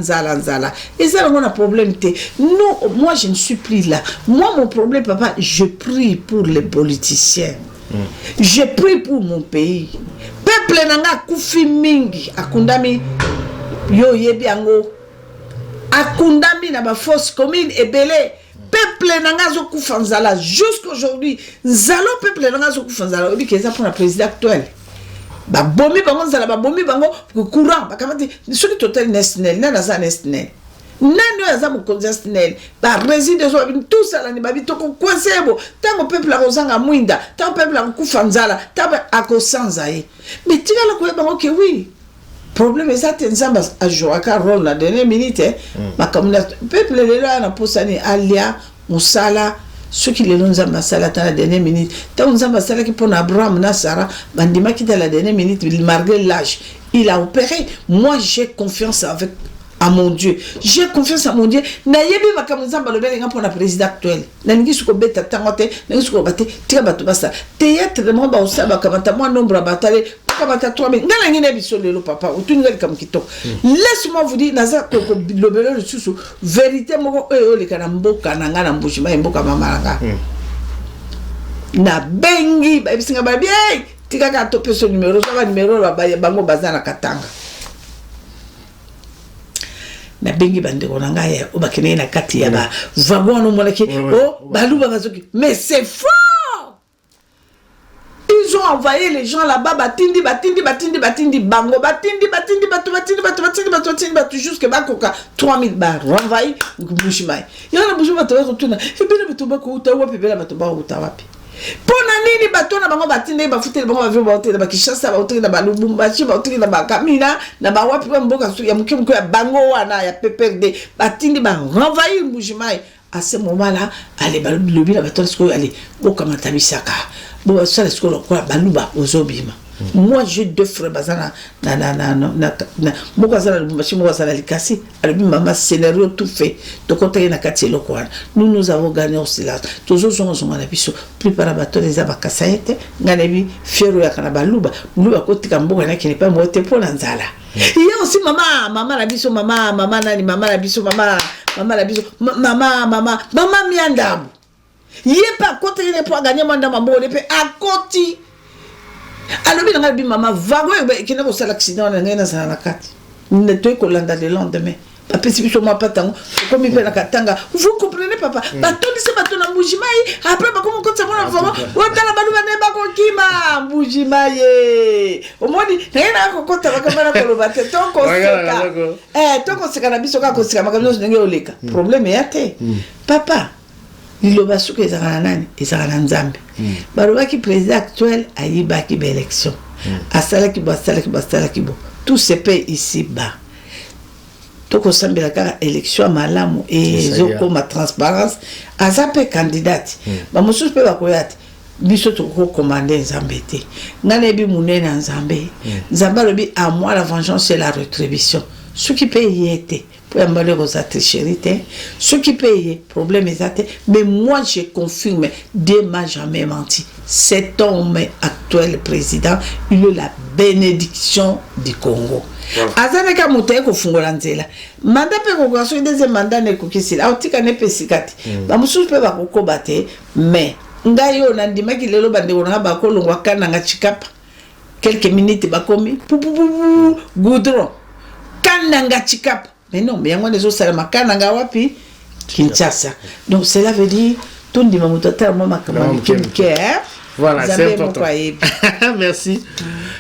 Et ça on a problème té. Non, moi je ne suis plus là. Moi mon problème papa, je prie pour les politiciens. Je prie pour mon pays. Peuple nanga kufi mingi akundami yo yebi ango. Akundami na ba force commune et belé peuple nanga zo kufanzala jusqu'aujourd'hui nzalo peuple nanga zo kufanzala obi keza pour la président actuel ba bomi bango nzala ba bomi bango courant ba kamati ce qui total national na za national nano yaza mo national ba résident zo tout ça la ni ba bitoko kwasebo tango peuple la rozanga mwinda tango peuple la kufanzala taba akosanzaye mais tika la ko bango ke oui. Problème est ça, Nzamba a joué un rôle la dernière minute. Ma communauté, peuple est là, on a posé Alia, Moussala, ceux qui les ont Nzamba dans la dernière minute. Tant Nzamba Sala qui pour Abraham Nassara, Bandima qui dans la dernière minute, malgré l'âge, il a opéré. Moi, j'ai confiance à mon Dieu. J'ai confiance à mon Dieu. Nayebi makamuzamba le benga pour la président actuel. Nangi suko beta tangote, nangi suko bate, tika batu basa. Théâtre de mon bausa bakamata moi nombre batale, bakamata 3000. Ngala ngine biso lelo papa, utungal kam kito. Laisse-moi vous dire naza ko lobelo le susu vérité moko le kana mboka nanga na mbushima mboka mamalanga. Na bengi ba bisinga ba bien. Tika ka topé son numéro, ça va numéro ba bango bazana katanga. Na bengi bande konanga ya obakene na kati ya ba wagon no monaki baluba bazoki mais c'est fort. Ils ont envoyé les gens là-bas batindi bango batindi batu jusque bakoka 3000 bar renvoyé bushimai yana bushima to retourna et bien le toba ko utawa pe bela batoba utawapi pona nini batona bango batinde bafutele bango bavyo baotela bakishasa baotela na balubumbachi baotela na bakamina na bawapi ba mboka ya mukimko ya bango wana ya PPRD batindi ba renvoyer Mbujimai à ce moment là allez balubi la batona sko allez bokamata bisaka bo sala sko ko baluba ozobima Moi, j'ai 2 frères. Maman, scénario tout fait. Nous, nous avons gagné au silence. Toujours, plus par abattre les abakasaïtes, Ganebi, Fierro Yakanabaluba, Luba Kotikambo, qui n'est pas monté pour l'Anzala. Il y a aussi maman la biso, maman la biso, maman miandam. Il n'y a pas côté pour gagner mandam à côté. Alors, il y a maman vago qui n'a pas l'accident, on est dans la carte. Ne te collant le lendemain. Papa, si vous pas tant, comme il fait la katanga, vous comprenez, papa. Baton, c'est baton à Moujimaï. Après, comment on s'en va en forme? On a la balouane et Bakokima, Moujimaï. Au moins, il y a un compte à la caméra pour le battre. Tant qu'on se cannabis, on se cannabis, on problème est athée. Papa. Il va souke ezarana nzambe baroba ki président actuel ayi ba ki élection asala ki bo tout se paie ici bas toko sambela ka élection malamu et zoko ma transparence azape candidate ba mususu pe bakoyate biso to ko commander nzambe te ngane bi munene nzambe nzamba lobi à moi la vengeance c'est la rétribution ce qui paye était pour un malheur aux trichérités, ce qui paye, problème exact, mais moi je confirme, Dieu m'a jamais menti. Cet homme actuel président, il a la bénédiction du Congo. Azaneka muteye ko fungola nzela. Mandat pe ko kwaso deuxième mandat ne ko kisila. Autika ne pesikati. Ba mususu pe ba ko kobate, mais ngayo na ndima ki lelo bande wona ba ko longwa kana nga chikapa. Quelques minutes ba komi. Goudron. Kana nga chikapa. Mais non, mais il y a des autres Kananga wapi Kinshasa. Donc cela veut dire tout le monde voilà, c'est important. Merci.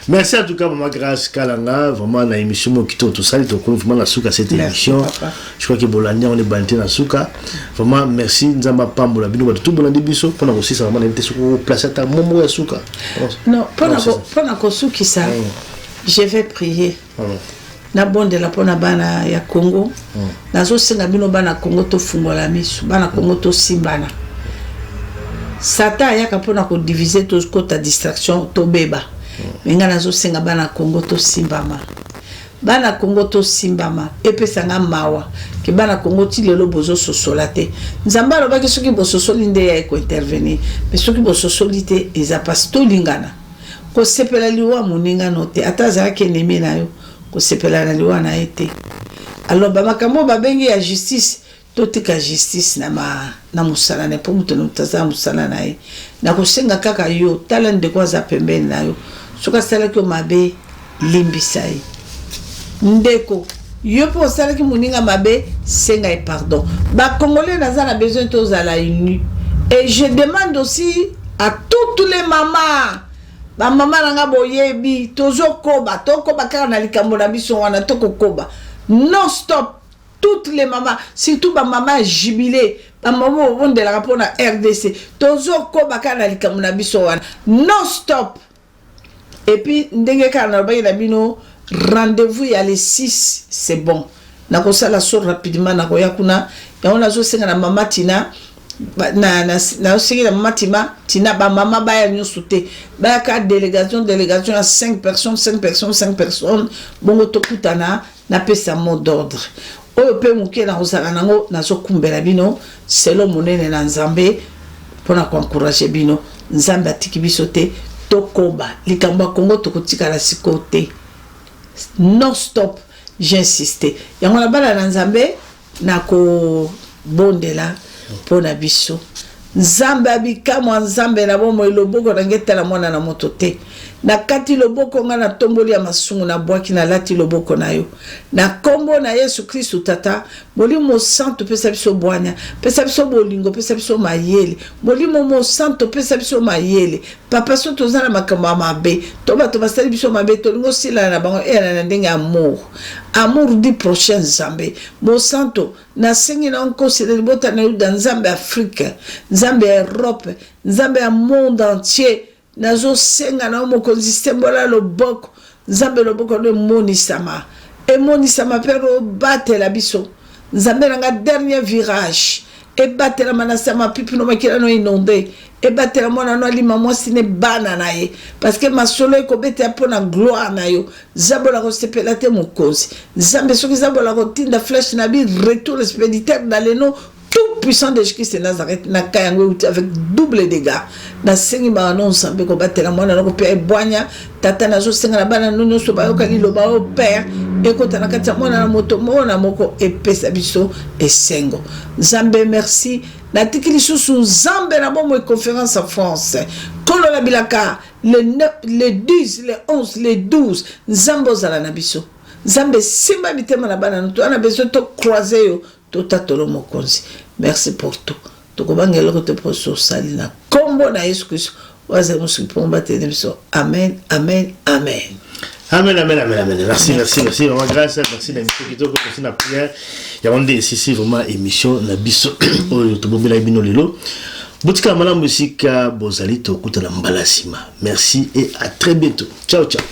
Merci en tout cas, Maman Grâce Kalanga. Vraiment, la émission qui tout ça, il vraiment la souka cette émission. Je crois que Bolania, on est banté dans souka. Vraiment, merci. Nzamba Pambola Bino, tout Bolandi Biso. Pendant aussi, ça va être sur place à Momo et souka. Non, pendant que souki ça, je vais prier. Na bonde la pona bana ya Congo nazo senga bino bana Congo to fungola misu bana Congo to simbana sata ya kapona ko diviser to kota distraction to beba menga nazo senga bana Congo to simbama bana Congo to simbama epesa nga mawa ke bana Congo ti lelo bozo sosolate nzamba lo ba ke soki bozo solinde ya ko intervenir mais soki bozo solite eza pas to lingana ko sepela liwa muninga note ataza ke nemi na yo ko sepela na liwa na été alors ba makambo ba bengi ya justice totika justice na musala ne po mutu mutaza musala na ye na ko senga kaka yo talande kwa za pembeni na yo soka sala ko mabe limbisa ye ndeko yo po sala ki muninga mabe senga et pardon ba congolais na za na besoin to za la uni et je demande aussi à toutes les mamans ba mama nanga boyebi tozo koba kaka na likambo na biso wana toko koba non stop toutes les mamans surtout ba mama jubilé ba mama on de la rapport na RDC tozo koba kaka na likambo na biso wana non stop et puis ndenge kana ba ina bino rendez-vous ya les 6 c'est bon na ko sala so rapidement na ko yakuna ya on azo senga na mama Tina na aussi la matima tina ba mama ba ya nyusute ba ka délégation à 5 personnes bongo tokutana na pesa mot d'ordre oyo pe muke na osala nango na zo kumbela bino selo monene na nzambe pona ko encourager bino nzambe atiki biso te tokoba likamba Kongo tokotika la sikote non stop j'insiste yango na bala na nzambe na ko bondela pona biso nzambe abikamo nzambe na bomo loboko na ngetala mwana na moto te na kati loboko nga na tomboli ya masungu na bwaki na lati loboko na yo na kombo na Yesu Kristo tata molimo santo pesa biso bwanya pesa biso bolingo pesa biso mayele molimo mo santo pesa biso mayele papa so tozana makambo mabe toba basali biso mabe tolingo sila na bango era na ndenge amour du prochain nzambe mo santo na sengi na onko sele libota na yuda nzambe Afrique nzambe Europe nzambe ya monde entier nazo senga na mo konsistenbola loboko nzambe loboko de monisama e monisama pero bate la biso nzambe nga dernier virage et battre la manasama pipi no makila no inondé et battre la mona no lima moi sine bana na ye parce que ma solo ko bete apona gloire na yo zabola ko sepelate mon cause zambe soki zabola ko tinda flèche na bi retour expéditeur dans les noms tout puissant de Jésus de Nazareth na kayango avec double dégâts na sengi ba non sambe ko batela mwana na ko pe boanya tata na zo senga na bana no so ba yo kalilo ba o père et ko tana kata mwana na moto mona moko epesa biso esengo zambe merci na tikili susu zambe na bomo conférence en France kolo la bilaka le 9 le 10 le 11 le 12 zambo zala na biso zambe simba bitema na bana no to ana besoin to croiser yo Totatolo mokonzi. Merci pour tout. Tokobangelo ko te poso salina. Kombo na Yesu Christ. Waze musipomba tenebiso. Amen, amen, amen. Amen, amen, amen, amen. Merci, merci, merci. Vraiment grâce, merci la mission qui te continue la prière. Il y a vraiment ici vraiment émission na biso otobobi la bino lelo. Boutika mala musique bozali to kuta na mbalasima. Merci et à très bientôt. Ciao ciao.